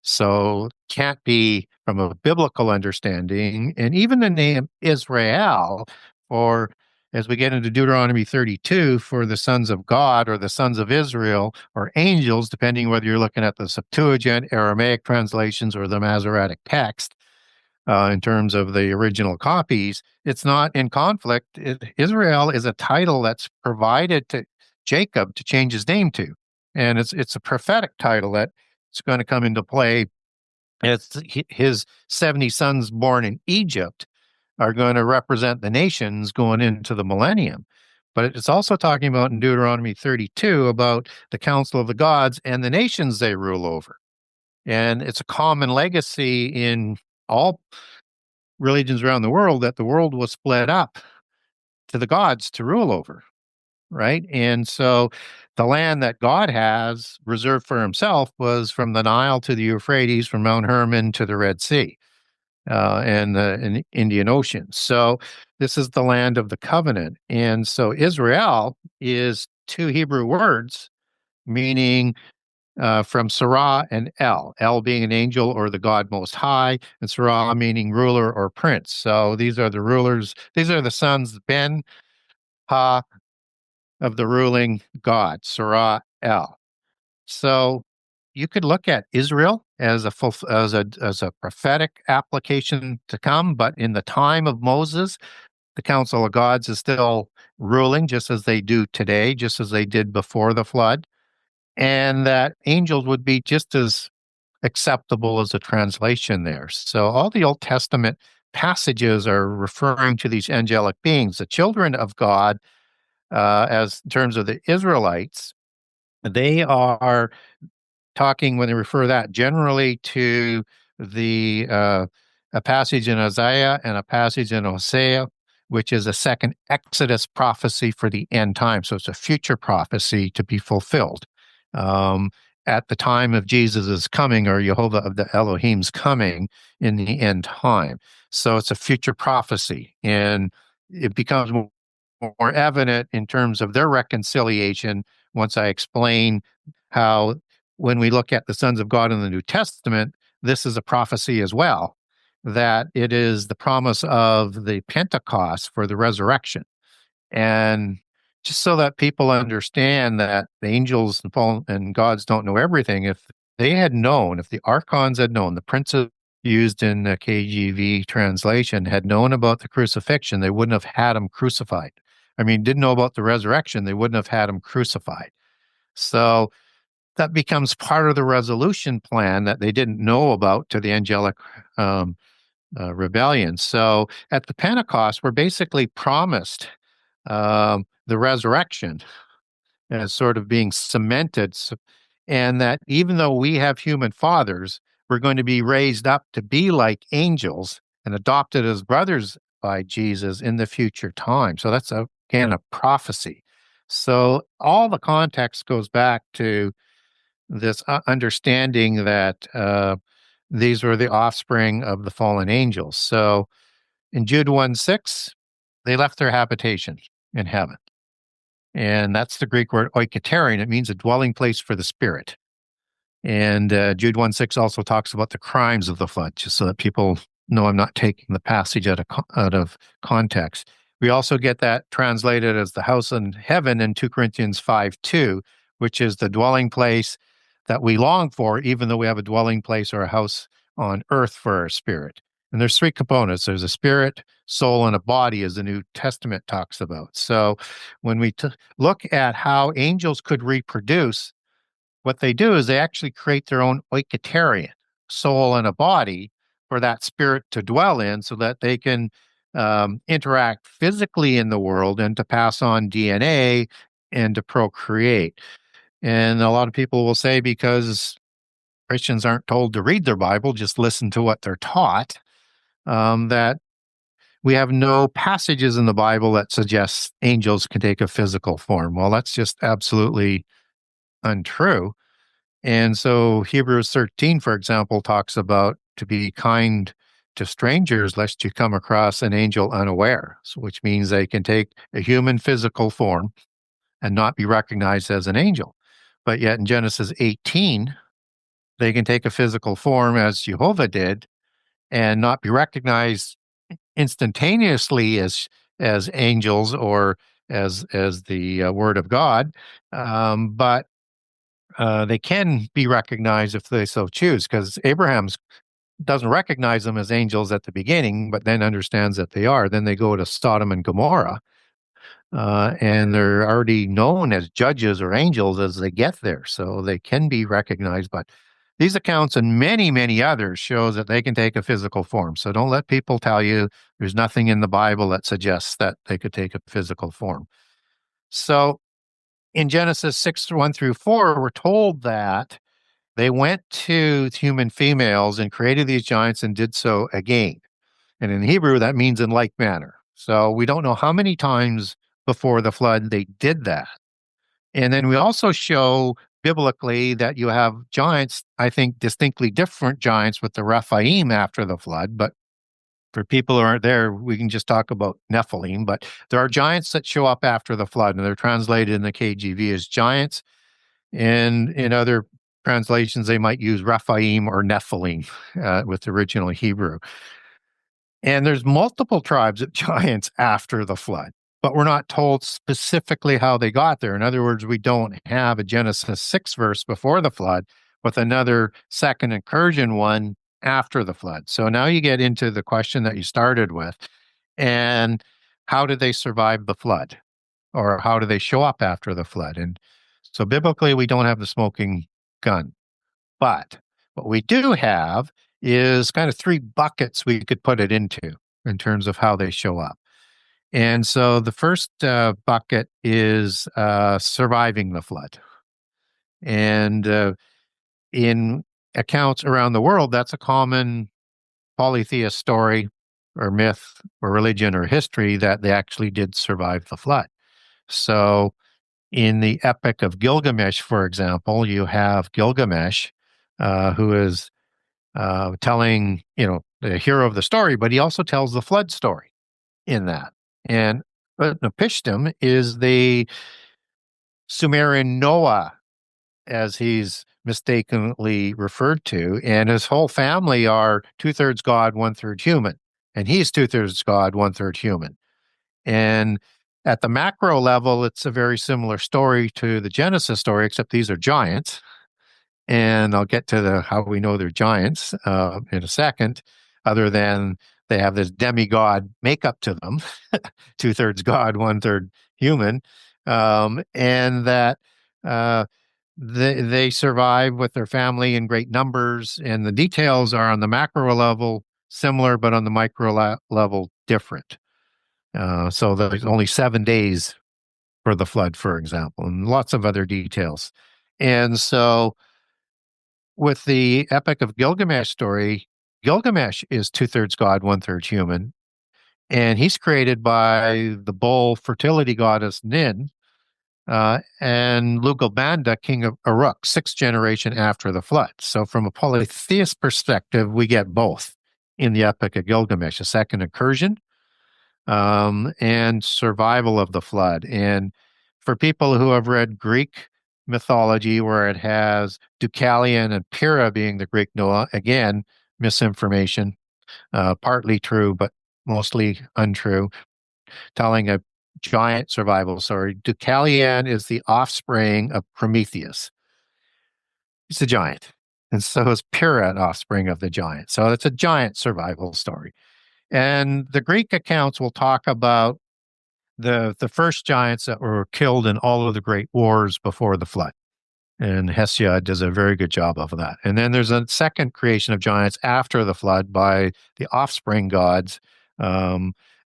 So can't be from a biblical understanding. And even the name Israel, or as we get into Deuteronomy 32, for the sons of God or the sons of Israel or angels, depending whether you're looking at the Septuagint, Aramaic translations, or the Masoretic text, in terms of the original copies, it's not in conflict. Israel is a title that's provided to Jacob to change his name to. And it's a prophetic title that it's going to come into play. It's his 70 sons born in Egypt are going to represent the nations going into the millennium. But it's also talking about in Deuteronomy 32 about the council of the gods and the nations they rule over. And it's a common legacy in all religions around the world that the world was split up to the gods to rule over, right? And so the land that God has reserved for himself was from the Nile to the Euphrates, from Mount Hermon to the Red Sea, and the Indian Ocean. So this is the land of the covenant. And so Israel is two Hebrew words meaning from Sarah and El being an angel or the God Most High, and Sarah meaning ruler or prince. So these are the rulers. These are the sons Ben, Ha, of the ruling God, Sarah, El. So you could look at Israel as a prophetic application to come, but in the time of Moses, the Council of Gods is still ruling just as they do today, just as they did before the flood, and that angels would be just as acceptable as a translation there. So all the Old Testament passages are referring to these angelic beings, the children of God, as in terms of the Israelites. They are talking, when they refer that, generally to a passage in Isaiah and a passage in Hosea, which is a second Exodus prophecy for the end time. So it's a future prophecy to be fulfilled at the time of Jesus' coming, or Jehovah of the Elohim's coming in the end time. So it's a future prophecy, and it becomes more evident in terms of their reconciliation once I explain how, when we look at the sons of God in the New Testament, this is a prophecy as well, that it is the promise of the Pentecost for the resurrection. And just so that people understand that the angels and gods don't know everything, if they had known, if the archons had known, the princes used in the KJV translation had known about the crucifixion, they wouldn't have had him crucified. I mean, didn't know about the resurrection, they wouldn't have had him crucified. So that becomes part of the resolution plan that they didn't know about to the angelic rebellion. So at the Pentecost, we're basically promised the resurrection as sort of being cemented, and that even though we have human fathers, we're going to be raised up to be like angels and adopted as brothers by Jesus in the future time. So that's, again, a prophecy. So all the context goes back to this understanding that these were the offspring of the fallen angels. So in Jude 1:6, they left their habitation in heaven. And that's the Greek word oikaterion. It means a dwelling place for the spirit. And Jude 1:6 also talks about the crimes of the flood, just so that people know I'm not taking the passage out of context. We also get that translated as the house in heaven in 2 Corinthians 5:2, which is the dwelling place that we long for, even though we have a dwelling place or a house on earth for our spirit. And there's three components. There's a spirit, soul, and a body, as the New Testament talks about. So when we look at how angels could reproduce, what they do is they actually create their own oikaterion, soul and a body, for that spirit to dwell in, so that they can interact physically in the world and to pass on DNA and to procreate. And a lot of people will say because Christians aren't told to read their Bible, just listen to what they're taught, that we have no passages in the Bible that suggests angels can take a physical form. Well, that's just absolutely untrue. And so Hebrews 13, for example, talks about to be kind to strangers lest you come across an angel unaware, which means they can take a human physical form and not be recognized as an angel. But yet in Genesis 18, they can take a physical form as Jehovah did and not be recognized instantaneously as angels or as the word of God, but they can be recognized if they so choose, because Abraham doesn't recognize them as angels at the beginning, but then understands that they are. Then they go to Sodom and Gomorrah, and they're already known as judges or angels as they get there, so they can be recognized. But these accounts and many, many others shows that they can take a physical form. So don't let people tell you there's nothing in the Bible that suggests that they could take a physical form. So in Genesis 6:1-4, we're told that they went to human females and created these giants and did so again. And in Hebrew, that means in like manner. So we don't know how many times before the flood they did that. And then we also show biblically that you have giants, I think distinctly different giants with the Rephaim after the flood. But for people who aren't there, we can just talk about Nephilim. But there are giants that show up after the flood, and they're translated in the KJV as giants. And in other translations, they might use Rephaim or Nephilim with the original Hebrew. And there's multiple tribes of giants after the flood, but we're not told specifically how they got there. In other words, we don't have a Genesis 6 verse before the flood with another second incursion one after the flood. So now you get into the question that you started with, and how did they survive the flood? Or how do they show up after the flood? And so biblically, we don't have the smoking gun. But what we do have is kind of three buckets we could put it into in terms of how they show up. And so the first bucket is surviving the flood. And in accounts around the world, that's a common polytheist story or myth or religion or history that they actually did survive the flood. So in the Epic of Gilgamesh, for example, you have Gilgamesh, who is telling, the hero of the story, but he also tells the flood story in that. And Utnapishtim is the Sumerian Noah, as he's mistakenly referred to, and his whole family are 2/3 God, 1/3 human, and he's 2/3 God, 1/3 human. And at the macro level, it's a very similar story to the Genesis story, except these are giants. And I'll get to how we know they're giants in a second, other than they have this demigod makeup to them, 2/3 God, 1/3 human, and that they survive with their family in great numbers. And the details are on the macro level similar, but on the micro level different. So there's only 7 days for the flood, for example, and lots of other details. And so with the Epic of Gilgamesh story, Gilgamesh is 2/3 God, 1/3 human, and he's created by the bull fertility goddess Nin and Lugalbanda, king of Uruk, 6th generation after the flood. So from a polytheist perspective, we get both in the Epic of Gilgamesh, a second incursion and survival of the flood. And for people who have read Greek mythology, where it has Deucalion and Pyrrha being the Greek Noah, again, misinformation, partly true, but mostly untrue, telling a giant survival story. Deucalion is the offspring of Prometheus. He's a giant. And so is Pyrrha an offspring of the giant. So it's a giant survival story. And the Greek accounts will talk about the first giants that were killed in all of the great wars before the flood. And Hesiod does a very good job of that. And then there's a second creation of giants after the flood by the offspring gods,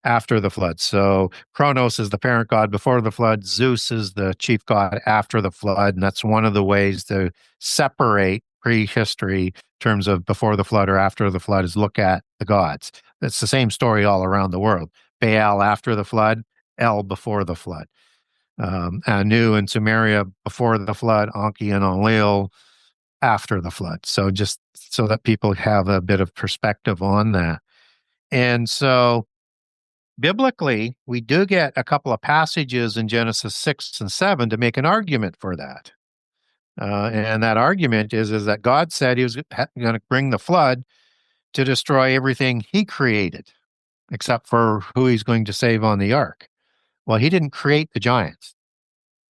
after the flood. So Kronos is the parent god before the flood. Zeus is the chief god after the flood. And that's one of the ways to separate prehistory in terms of before the flood or after the flood is look at the gods. It's the same story all around the world. Baal after the flood, El before the flood. Anu and Sumeria before the flood, Enki and Enlil after the flood. So just so that people have a bit of perspective on that. And so biblically, we do get a couple of passages in Genesis 6 and 7 to make an argument for that. And that argument is that God said he was going to bring the flood to destroy everything he created, except for who he's going to save on the ark. Well, he didn't create the giants.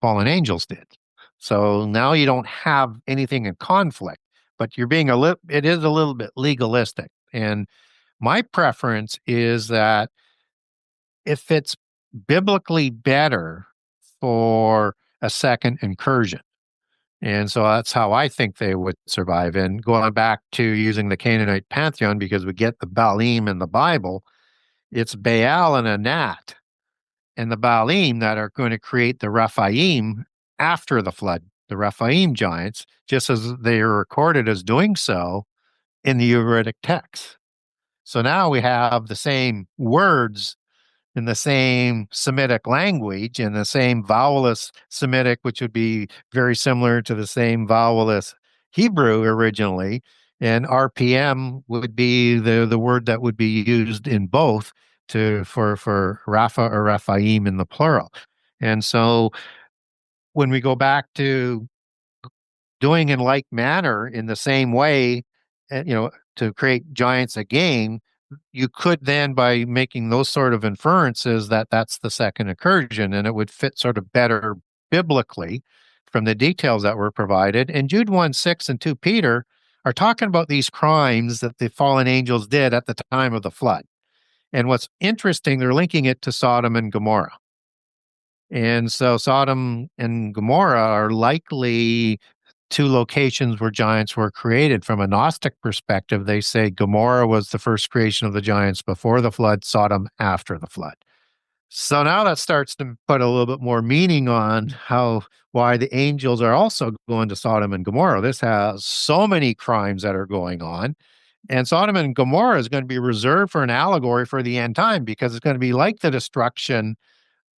Fallen angels did. So now you don't have anything in conflict, but you're being it is a little bit legalistic. And my preference is that if it's biblically better for a second incursion. And so that's how I think they would survive. And going back to using the Canaanite pantheon, because we get the Baalim in the Bible, it's Baal and Anat and the Baalim that are going to create the Rephaim after the flood, the Rephaim giants, just as they are recorded as doing so in the Ugaritic text. So now we have the same words in the same Semitic language and the same vowelless Semitic, which would be very similar to the same vowelless Hebrew originally. And RPM would be the word that would be used in both for Rapha or Rephaim in the plural. And so when we go back to doing in like manner in the same way, to create giants again, you could then, by making those sort of inferences, that's the second incursion, and it would fit sort of better biblically from the details that were provided. And Jude 1:6 and 2 Peter are talking about these crimes that the fallen angels did at the time of the flood. And what's interesting, they're linking it to Sodom and Gomorrah. And so Sodom and Gomorrah are likely two locations where giants were created. From a Gnostic perspective, they say Gomorrah was the first creation of the giants before the flood, Sodom after the flood. So now that starts to put a little bit more meaning on why the angels are also going to Sodom and Gomorrah. This has so many crimes that are going on. And Sodom and Gomorrah is going to be reserved for an allegory for the end time, because it's going to be like the destruction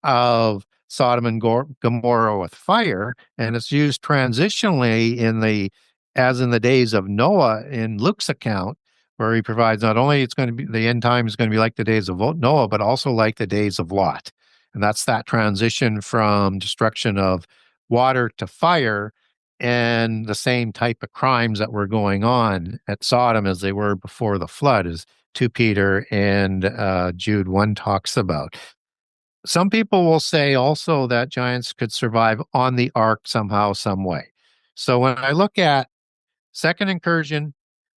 of Sodom and Gomorrah with fire, and it's used transitionally as in the days of Noah in Luke's account, where he provides not only it's going to be the end time is going to be like the days of Noah, but also like the days of Lot. And that's that transition from destruction of water to fire, and the same type of crimes that were going on at Sodom as they were before the flood, as 2 Peter and Jude 1 talks about. Some people will say also that giants could survive on the ark somehow, some way. So when I look at second incursion,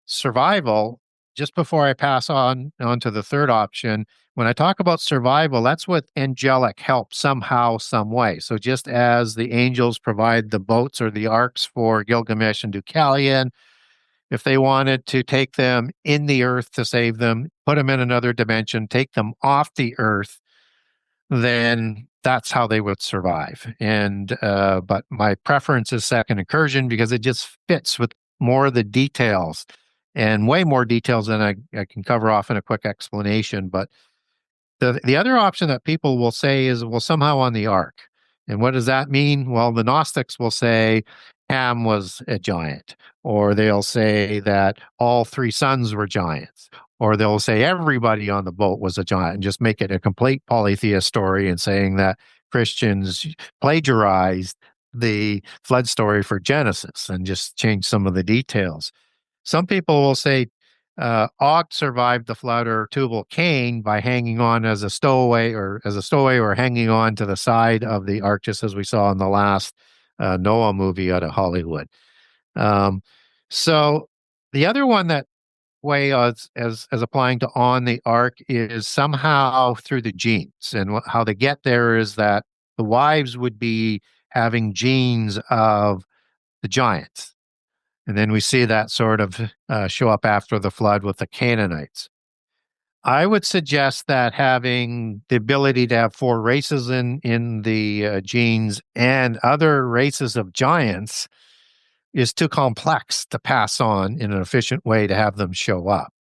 survival, just before I pass on to the third option, when I talk about survival, that's with angelic help somehow, some way. So just as the angels provide the boats or the arks for Gilgamesh and Deucalion, if they wanted to take them in the earth to save them, put them in another dimension, take them off the earth, then that's how they would survive. And but my preference is second incursion, because it just fits with more of the details, and way more details than I can cover off in a quick explanation. But the other option that people will say is, well, somehow on the ark. And what does that mean? Well, the Gnostics will say Ham was a giant, or they'll say that all three sons were giants, or they'll say everybody on the boat was a giant, and just make it a complete polytheist story, and saying that Christians plagiarized the flood story for Genesis and just change some of the details. Some people will say Og survived the flood, or Tubal-Cain, by hanging on as a stowaway or hanging on to the side of the ark, just as we saw in the last Noah movie out of Hollywood. So the other one that way as applying to on the ark is somehow through the genes, and how they get there is that the wives would be having genes of the giants. And then we see that sort of show up after the flood with the Canaanites. I would suggest that having the ability to have four races in the genes and other races of giants is too complex to pass on in an efficient way to have them show up.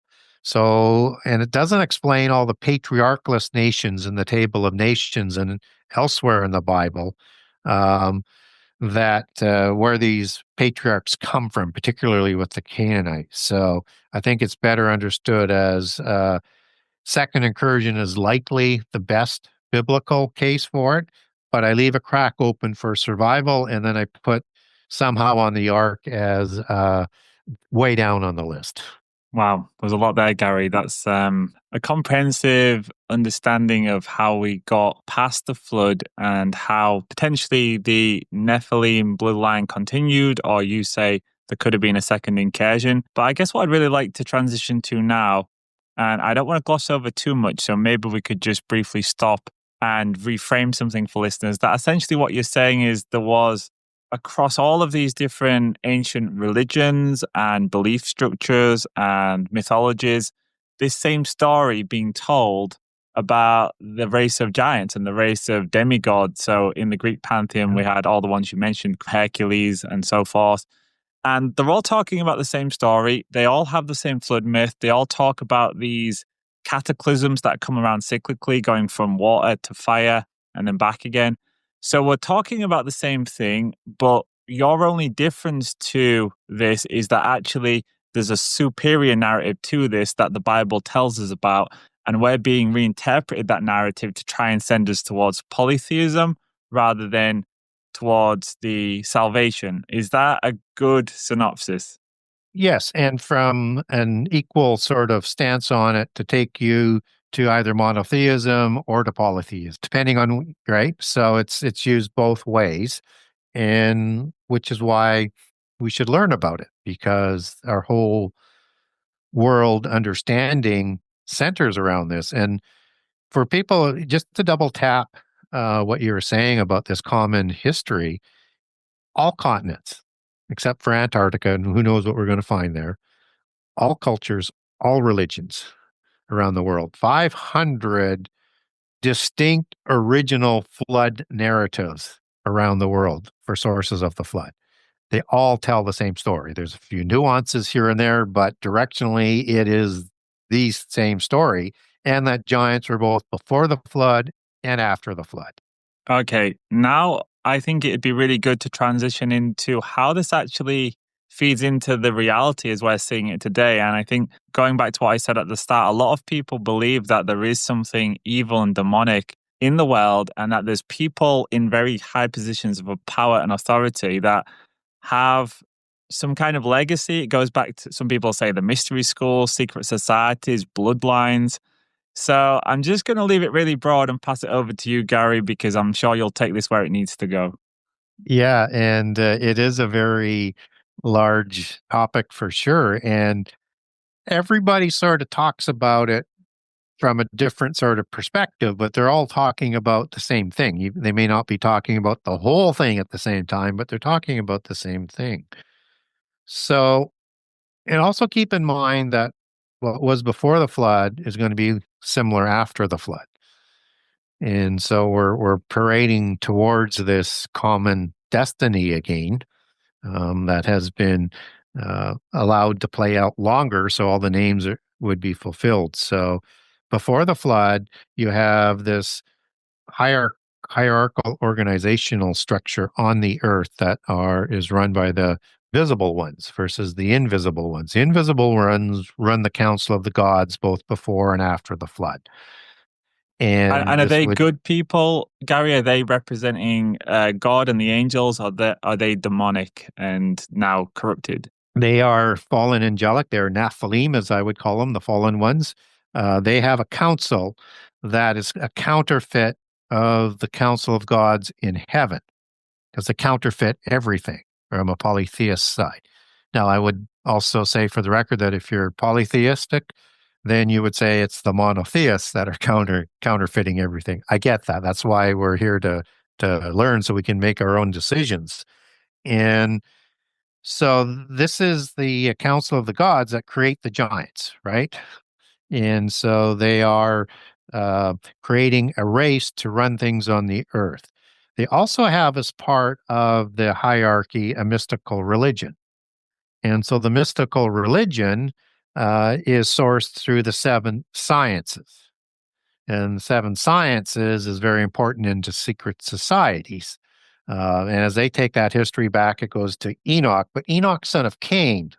So, and it doesn't explain all the patriarchless nations in the Table of Nations and elsewhere in the Bible, that where these patriarchs come from, particularly with the Canaanites. So I think it's better understood as second incursion is likely the best biblical case for it, but I leave a crack open for survival, and then I put somehow on the ark as way down on the list. Wow, there's a lot there, Gary. That's a comprehensive understanding of how we got past the flood and how potentially the Nephilim bloodline continued, or you say there could have been a second incursion. But I guess what I'd really like to transition to now, and I don't want to gloss over too much, so maybe we could just briefly stop and reframe something for listeners, that essentially what you're saying is there was, across all of these different ancient religions and belief structures and mythologies, this same story being told about the race of giants and the race of demigods. So in the Greek pantheon, we had all the ones you mentioned, Hercules and so forth. And they're all talking about the same story. They all have the same flood myth. They all talk about these cataclysms that come around cyclically, going from water to fire and then back again. So we're talking about the same thing, but your only difference to this is that actually there's a superior narrative to this that the Bible tells us about, and we're being reinterpreted that narrative to try and send us towards polytheism rather than towards the salvation. Is that a good synopsis? Yes, and from an equal sort of stance on it to take you to either monotheism or to polytheism, depending on, right? So it's used both ways, and which is why we should learn about it, because our whole world understanding centers around this. And for people, just to double tap what you were saying about this common history, all continents, except for Antarctica, and who knows what we're going to find there, all cultures, all religions around the world, 500 distinct original flood narratives around the world for sources of the flood. They all tell the same story. There's a few nuances here and there, but directionally it is the same story, and that giants were both before the flood and after the flood. Okay, now I think it'd be really good to transition into how this actually feeds into the reality as we're seeing it today. And I think going back to what I said at the start, a lot of people believe that there is something evil and demonic in the world, and that there's people in very high positions of power and authority that have some kind of legacy. It goes back to, some people say, the mystery schools, secret societies, bloodlines. So I'm just going to leave it really broad and pass it over to you, Gary, because I'm sure you'll take this where it needs to go. Yeah, and it is a very large topic for sure. And everybody sort of talks about it from a different sort of perspective, but they're all talking about the same thing. They may not be talking about the whole thing at the same time, but they're talking about the same thing. So, and also keep in mind that what was before the flood is going to be similar after the flood. And so we're parading towards this common destiny again, that has been allowed to play out longer, so all the names would be fulfilled. So before the flood, you have this hierarchical organizational structure on the earth that is run by the visible ones versus the invisible ones. The invisible ones run the council of the gods both before and after the flood. And are they good people, Gary? Are they representing God and the angels? Or are they demonic and now corrupted? They are fallen angelic. They're Nephilim, as I would call them, the fallen ones. They have a council that is a counterfeit of the council of gods in heaven, because they counterfeit everything from a polytheist side. Now, I would also say for the record that if you're polytheistic, then you would say it's the monotheists that are counterfeiting everything. I get that. That's why we're here to learn, so we can make our own decisions. And so this is the council of the gods that create the giants, right? And so they are creating a race to run things on the earth. They also have, as part of the hierarchy, a mystical religion. And so the mystical religion is sourced through the seven sciences. And the seven sciences is very important into secret societies. And as they take that history back, it goes to Enoch, but Enoch, son of Cain.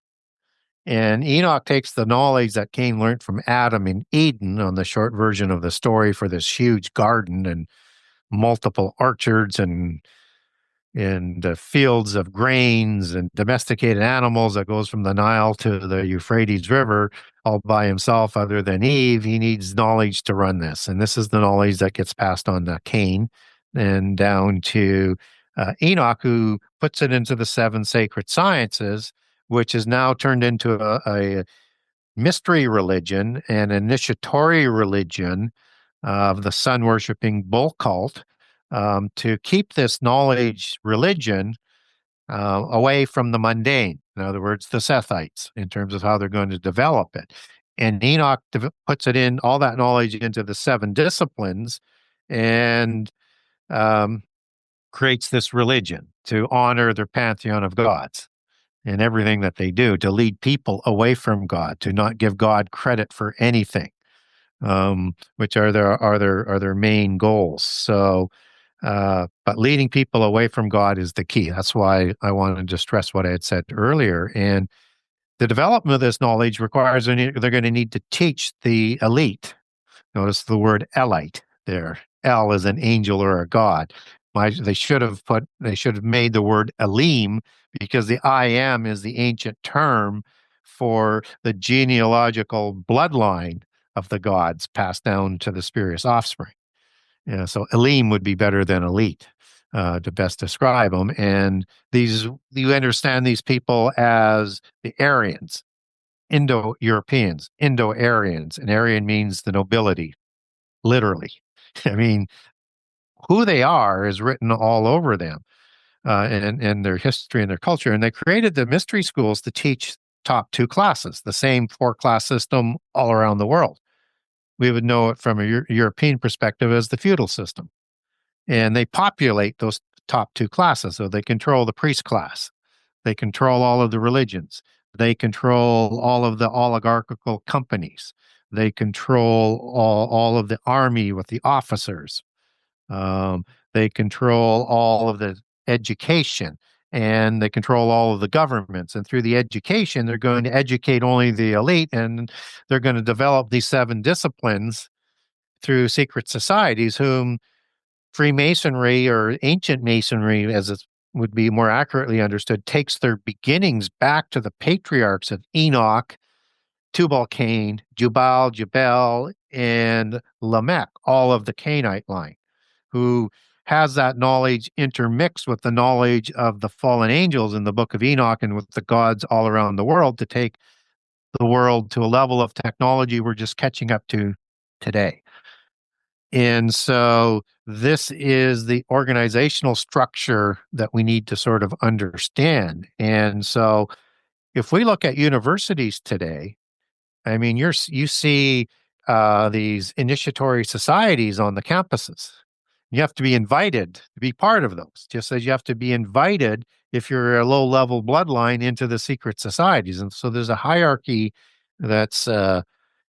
And Enoch takes the knowledge that Cain learned from Adam in Eden, on the short version of the story, for this huge garden and multiple orchards and fields of grains and domesticated animals that goes from the Nile to the Euphrates River all by himself, other than Eve. He needs knowledge to run this. And this is the knowledge that gets passed on to Cain and down to Enoch, who puts it into the seven sacred sciences, which is now turned into a mystery religion, an initiatory religion of the sun-worshipping bull cult, to keep this knowledge religion away from the mundane. In other words, the Sethites, in terms of how they're going to develop it. And Enoch puts it in, all that knowledge, into the seven disciplines, and creates this religion to honor their pantheon of gods and everything that they do, to lead people away from God, to not give God credit for anything, which are their main goals. So, but leading people away from God is the key. That's why I wanted to stress what I had said earlier. And the development of this knowledge requires they're going to need to teach the elite. Notice the word elite there. El is an angel or a god. They should have made the word Elim, because the I am is the ancient term for the genealogical bloodline of the gods passed down to the spurious offspring. So Elim would be better than elite to best describe them. And you understand these people as the Aryans, Indo-Europeans, Indo-Aryans. And Aryan means the nobility, literally. I mean, who they are is written all over them, and their history and their culture. And they created the mystery schools to teach top two classes, the same 4-class system all around the world. We would know it from a European perspective as the feudal system. And they populate those top two classes. So they control the priest class. They control all of the religions. They control all of the oligarchical companies. They control all of the army with the officers. They control all of the education, and they control all of the governments. And through the education, they're going to educate only the elite, and they're going to develop these 7 disciplines through secret societies, whom Freemasonry, or ancient Masonry, as it would be more accurately understood, takes their beginnings back to the patriarchs of Enoch, Tubal-Cain, Jubal, and Lamech, all of the Cainite line, who has that knowledge intermixed with the knowledge of the fallen angels in the book of Enoch, and with the gods all around the world, to take the world to a level of technology we're just catching up to today. And so this is the organizational structure that we need to sort of understand. And so if we look at universities today, I mean, you see these initiatory societies on the campuses. You have to be invited to be part of those, just as you have to be invited, if you're a low-level bloodline, into the secret societies. And so there's a hierarchy that's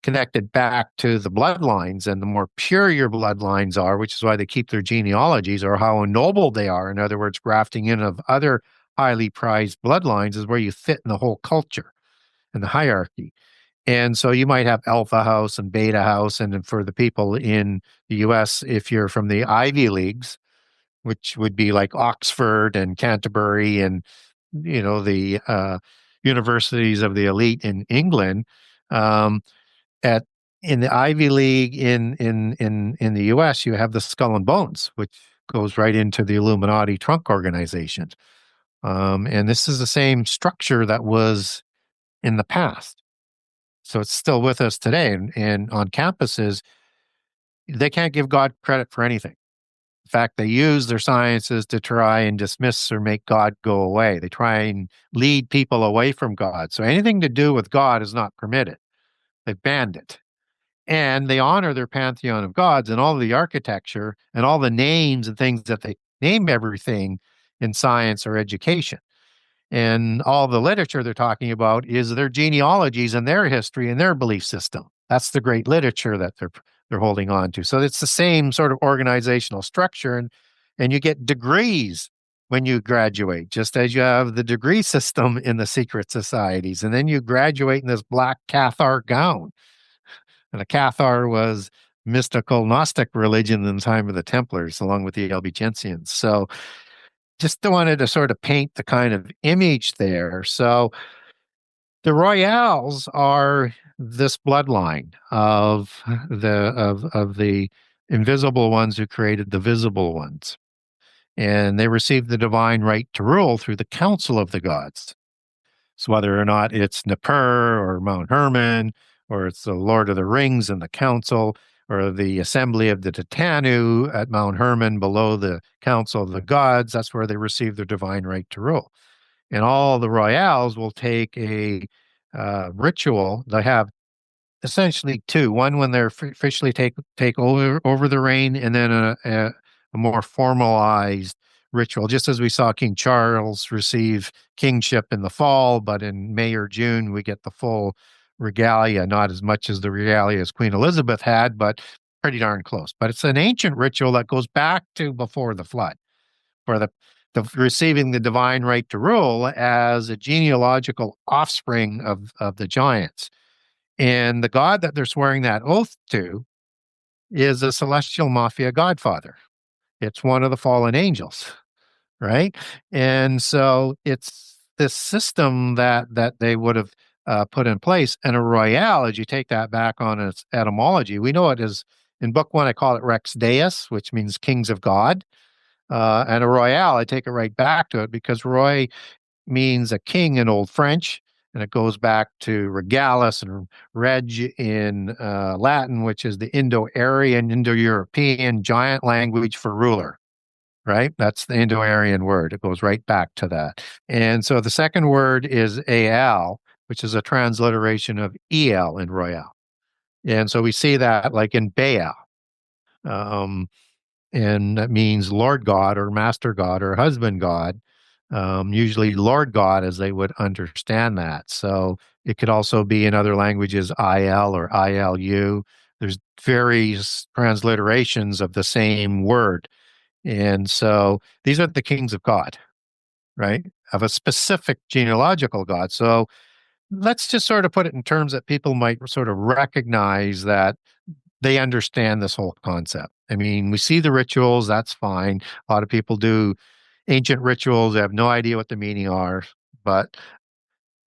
connected back to the bloodlines, and the more pure your bloodlines are, which is why they keep their genealogies, or how ennobled they are, in other words, grafting in of other highly prized bloodlines, is where you fit in the whole culture and the hierarchy. And so you might have Alpha House and Beta House, and for the people in the US, if you're from the Ivy Leagues, which would be like Oxford and Canterbury and, the universities of the elite in England, in the Ivy League in the US, you have the Skull and Bones, which goes right into the Illuminati trunk organization. And this is the same structure that was in the past. So it's still with us today. And on campuses, they can't give God credit for anything. In fact, they use their sciences to try and dismiss or make God go away. They try and lead people away from God. So anything to do with God is not permitted. They've banned it. And they honor their pantheon of gods and all the architecture and all the names and things that they name everything in science or education. And all the literature they're talking about is their genealogies and their history and their belief system. That's the great literature that they're holding on to. So it's the same sort of organizational structure, and you get degrees when you graduate, just as you have the degree system in the secret societies. And then you graduate in this black Cathar gown. And the Cathar was mystical Gnostic religion in the time of the Templars, along with the Albigensians. So just wanted to sort of paint the kind of image there. So the Royals are this bloodline of the invisible ones who created the visible ones. And they received the divine right to rule through the council of the gods. So whether or not it's Nippur or Mount Hermon, or it's the Lord of the Rings and the council, or the assembly of the Titanu at Mount Hermon below the council of the gods, that's where they receive their divine right to rule. And all the Royals will take a ritual. They have essentially two. One when they're officially take over the reign, and then a more formalized ritual, just as we saw King Charles receive kingship in the fall, but in May or June we get the full regalia, not as much as the regalia as Queen Elizabeth had, but pretty darn close. But it's an ancient ritual that goes back to before the flood, for the receiving the divine right to rule as a genealogical offspring of the giants. And the god that they're swearing that oath to is a celestial mafia godfather. It's one of the fallen angels, right? And so it's this system that they would have put in place. And a royale, as you take that back on its etymology, we know it is, in book one, I call it Rex Deus, which means kings of God. And a royale, I take it right back to it because roy means a king in Old French, and it goes back to regalis and reg in Latin, which is the Indo-Aryan, Indo-European giant language for ruler, right? That's the Indo-Aryan word. It goes right back to that. And so the second word is Al, which is a transliteration of El in royale. And so we see that like in Baal. And that means Lord God or Master God or Husband God, usually Lord God as they would understand that. So it could also be in other languages IL or ILU. There's various transliterations of the same word. And so these are the kings of God, right? Of a specific genealogical God. So let's just sort of put it in terms that people might sort of recognize that they understand this whole concept. I mean, we see the rituals, that's fine. A lot of people do ancient rituals, they have no idea what the meaning are, but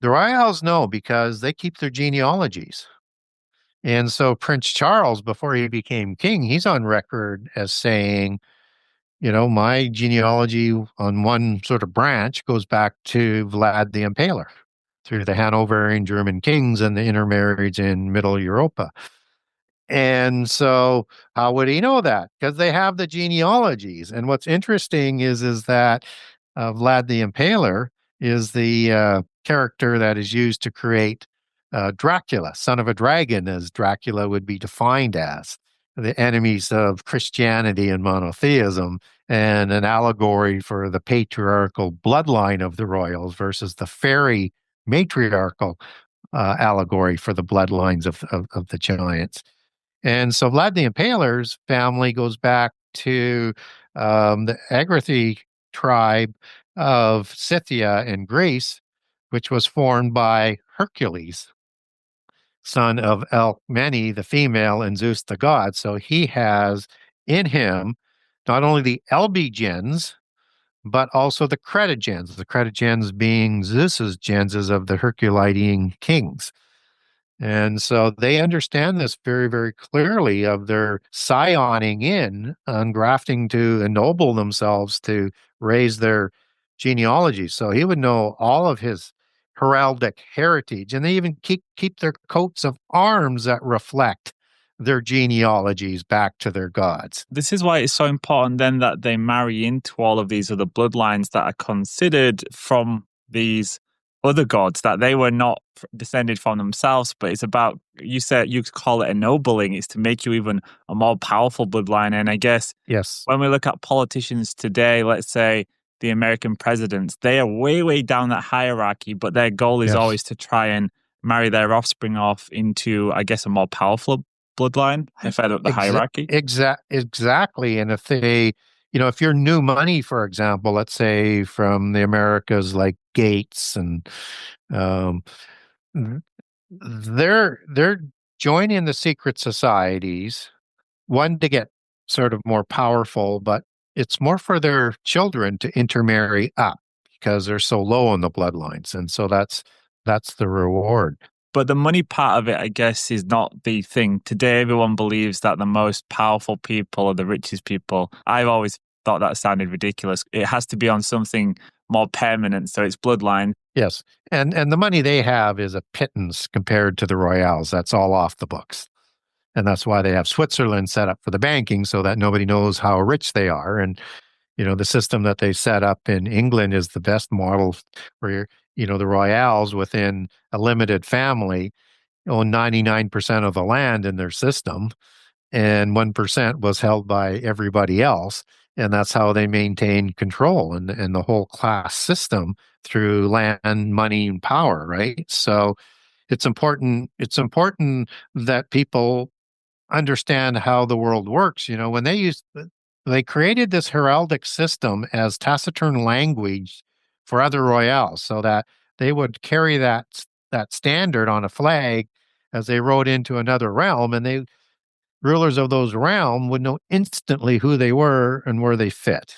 the Royals know because they keep their genealogies. And so Prince Charles, before he became king, he's on record as saying, you know, my genealogy on one sort of branch goes back to Vlad the Impaler through the Hanoverian German kings and the intermarriage in Middle Europa. And so how would he know that? Because they have the genealogies. And what's interesting is that Vlad the Impaler is the character that is used to create Dracula, son of a dragon, as Dracula would be defined as, the enemies of Christianity and monotheism, and an allegory for the patriarchal bloodline of the royals versus the fairy matriarchal allegory for the bloodlines of the giants. And so Vlad the Impaler's family goes back to the Agrathi tribe of Scythia in Greece, which was formed by Hercules, son of Alcmene, the female, and Zeus, the god. So he has in him not only the Albigens, but also the Cretogens, the Cretogens being Zeus's genses of the Herculean kings. And so they understand this very, very clearly of their scioning in and grafting to ennoble themselves to raise their genealogy. So he would know all of his heraldic heritage, and they even keep their coats of arms that reflect their genealogies back to their gods. This is why it's so important then that they marry into all of these other bloodlines that are considered from these other gods, that they were not descended from themselves, but it's about, you said you call it ennobling, it's to make you even a more powerful bloodline. And I guess Yes. when we look at politicians today, let's say the American presidents, they are way, way down that hierarchy, but their goal is Yes. always to try and marry their offspring off into, I guess, a more powerful bloodline, further up the hierarchy. Exactly. And if they, if you're new money, for example, let's say from the Americas, like Gates, and um, they're joining the secret societies, one to get sort of more powerful, but it's more for their children to intermarry up because they're so low on the bloodlines, and so that's the reward. But the money part of it, I guess, is not the thing. Today, everyone believes that the most powerful people are the richest people. I've always thought that sounded ridiculous. It has to be on something more permanent, so it's bloodline. Yes, and the money they have is a pittance compared to the royales. That's all off the books, and that's why they have Switzerland set up for the banking so that nobody knows how rich they are. And the system that they set up in England is the best model, where the royales within a limited family own 99% of the land in their system, and 1% was held by everybody else. And that's how they maintain control and the whole class system through land, money, and power, right? So it's important that people understand how the world works. When they created this heraldic system as taciturn language for other royales, so that they would carry that standard on a flag as they rode into another realm, and rulers of those realm would know instantly who they were and where they fit.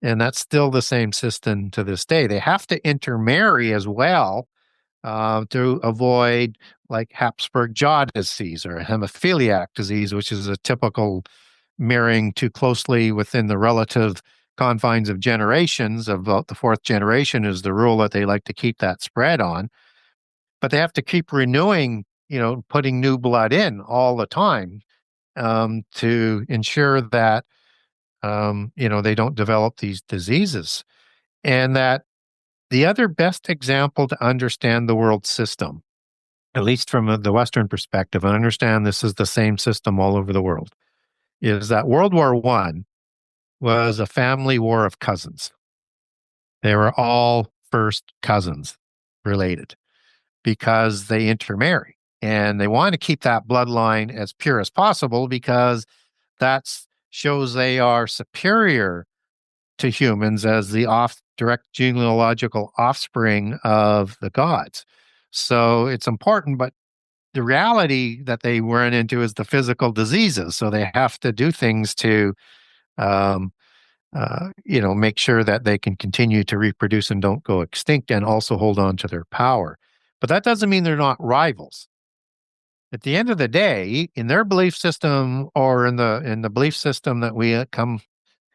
And that's still the same system to this day. They have to intermarry as well to avoid like Habsburg jaw disease or hemophiliac disease, which is a typical marrying too closely within the relative confines of generations. About the fourth generation is the rule that they like to keep that spread on. But they have to keep renewing, putting new blood in all the time to ensure that, they don't develop these diseases. And that the other best example to understand the world system, at least from the Western perspective, and understand this is the same system all over the world, is that World War I was a family war of cousins. They were all first cousins related because they intermarry. And they want to keep that bloodline as pure as possible because that shows they are superior to humans as the direct genealogical offspring of the gods. So it's important, but the reality that they run into is the physical diseases. So they have to do things to, make sure that they can continue to reproduce and don't go extinct, and also hold on to their power. But that doesn't mean they're not rivals. At the end of the day, in their belief system, or in the belief system that we come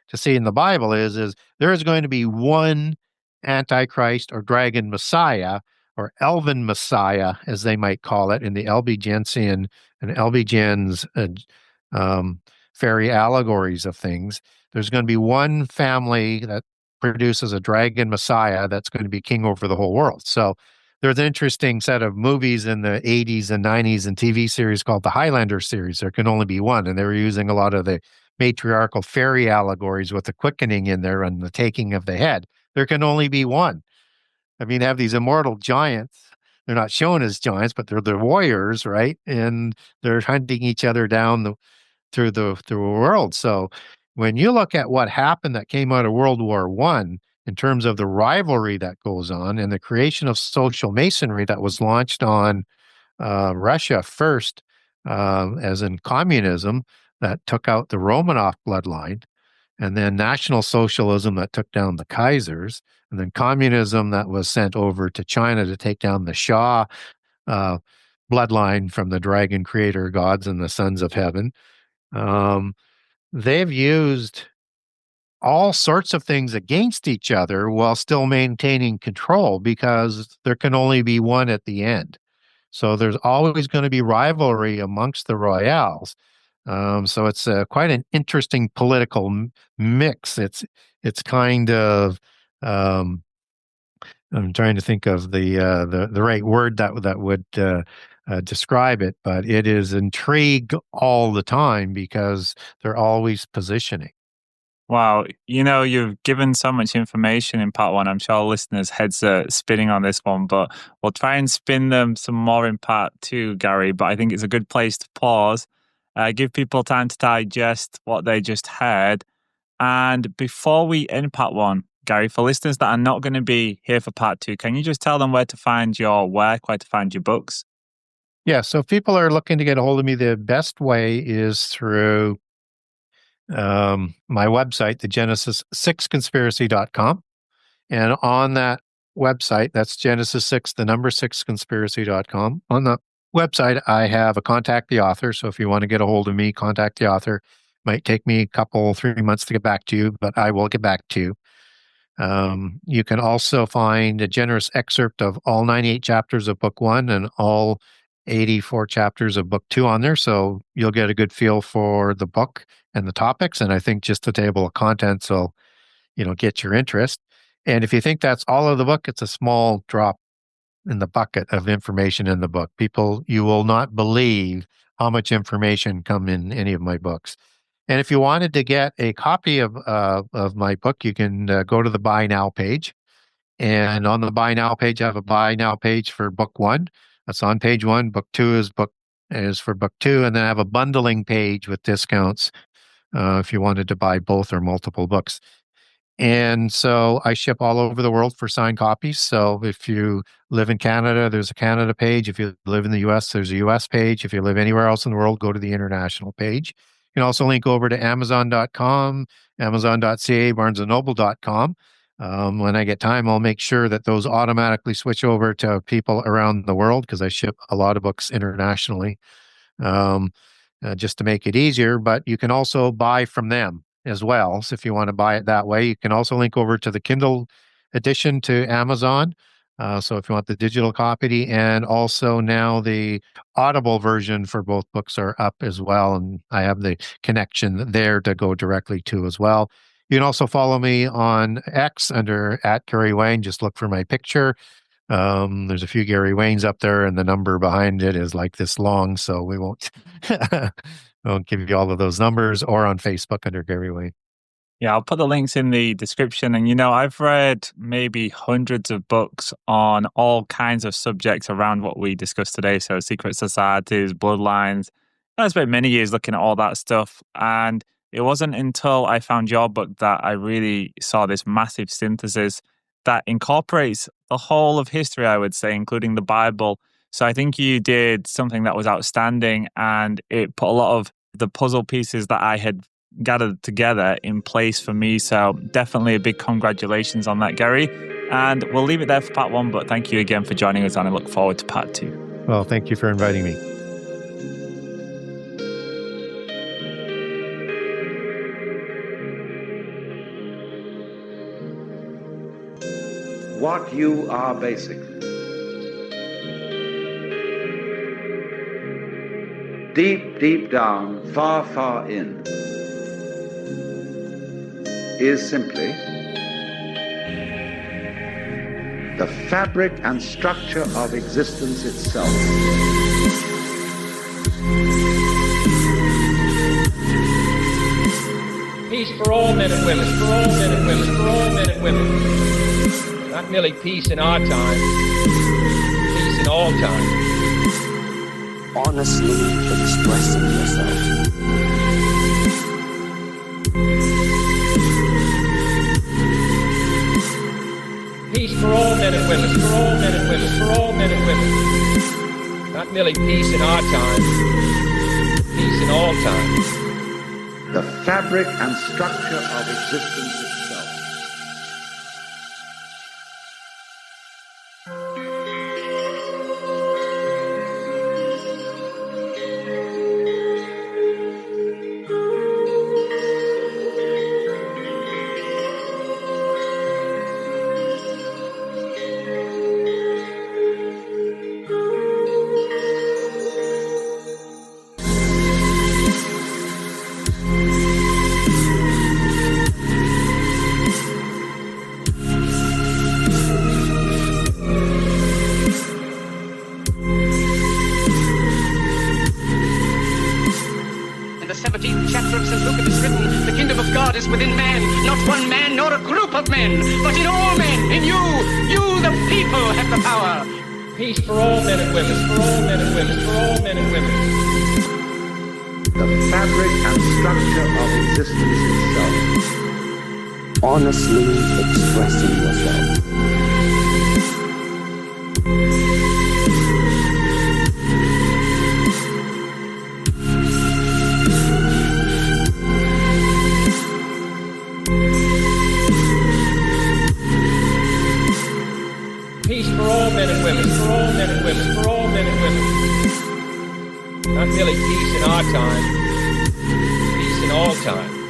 to see in the Bible, is there is going to be one Antichrist or dragon Messiah, or elven Messiah, as they might call it in the Albigensian and Albigen's fairy allegories of things. There's going to be one family that produces a dragon Messiah that's going to be king over the whole world. So there's an interesting set of movies in the 80s and 90s and TV series called the Highlander series. There can only be one. And they were using a lot of the matriarchal fairy allegories with the quickening in there and the taking of the head. There can only be one. I mean, they have these immortal giants. They're not shown as giants, but they're the warriors, right? And they're hunting each other down through the world. So when you look at what happened that came out of World War I, in terms of the rivalry that goes on and the creation of social masonry that was launched on Russia first, as in communism, that took out the Romanov bloodline, and then National Socialism that took down the Kaisers, and then communism that was sent over to China to take down the Shah bloodline from the dragon creator gods and the sons of heaven. They've used all sorts of things against each other while still maintaining control, because there can only be one at the end. So there's always going to be rivalry amongst the royales. So it's quite an interesting political mix. It's kind of I'm trying to think of the right word that would describe it, but it is intrigue all the time because they're always positioning. Wow, you've given so much information in part one. I'm sure our listeners' heads are spinning on this one, but we'll try and spin them some more in part two, Gary. But I think it's a good place to pause, give people time to digest what they just heard. And before we end part one, Gary, for listeners that are not going to be here for part two, can you just tell them where to find your work, where to find your books? Yeah, so if people are looking to get a hold of me, the best way is through my website, the Genesis6conspiracy.com. And on that website, that's Genesis6, the number 6conspiracy.com. On the website, I have a contact the author. So if you want to get a hold of me, contact the author. Might take me 3 months to get back to you, but I will get back to you. You can also find a generous excerpt of all 98 chapters of book 1 and all 84 chapters of book 2 on there. So you'll get a good feel for the book and the topics. And I think just the table of contents will, get your interest. And if you think that's all of the book, it's a small drop in the bucket of information in the book. You will not believe how much information come in any of my books. And if you wanted to get a copy of my book, you can go to the Buy Now page. And on the Buy Now page, I have a Buy Now page for book 1. That's on page 1. Book 2 is for book 2. And then I have a bundling page with discounts if you wanted to buy both or multiple books. And so I ship all over the world for signed copies. So if you live in Canada, there's a Canada page. If you live in the US, there's a US page. If you live anywhere else in the world, go to the international page. You can also link over to Amazon.com, Amazon.ca, BarnesandNoble.com. When I get time, I'll make sure that those automatically switch over to people around the world because I ship a lot of books internationally just to make it easier. But you can also buy from them as well. So if you want to buy it that way, you can also link over to the Kindle edition to Amazon. So if you want the digital copy, and also now the Audible version for both books are up as well. And I have the connection there to go directly to as well. You can also follow me on X under @GaryWayne. Just look for my picture. There's a few Gary Waynes up there, and the number behind it is like this long, so we won't give you all of those numbers, or on Facebook under Gary Wayne. Yeah, I'll put the links in the description. And, I've read maybe hundreds of books on all kinds of subjects around what we discussed today. So secret societies, bloodlines. I spent many years looking at all that stuff. And it wasn't until I found your book that I really saw this massive synthesis that incorporates the whole of history, I would say, including the Bible. So I think you did something that was outstanding, and it put a lot of the puzzle pieces that I had gathered together in place for me. So definitely a big congratulations on that, Gary. And we'll leave it there for part 1, but thank you again for joining us, and I look forward to part 2. Well, thank you for inviting me. What you are basically. Deep, deep down, far, far in, is simply the fabric and structure of existence itself. Peace for all men and women, for all men and women, for all men and women. Not merely peace in our time, peace in all time. Honestly expressing yourself. Peace for all men and women, for all men and women, for all men and women. Not merely peace in our time, peace in all time. The fabric and structure of existence itself. one man nor a group of men, but in all men, in you the people have the power. Peace for all men and women, for all men and women, for all men and women. The fabric and structure of existence itself. Honestly expressing yourself. Peace for all men and women, for all men and women, for all men and women. Not merely peace in our time, peace in all time.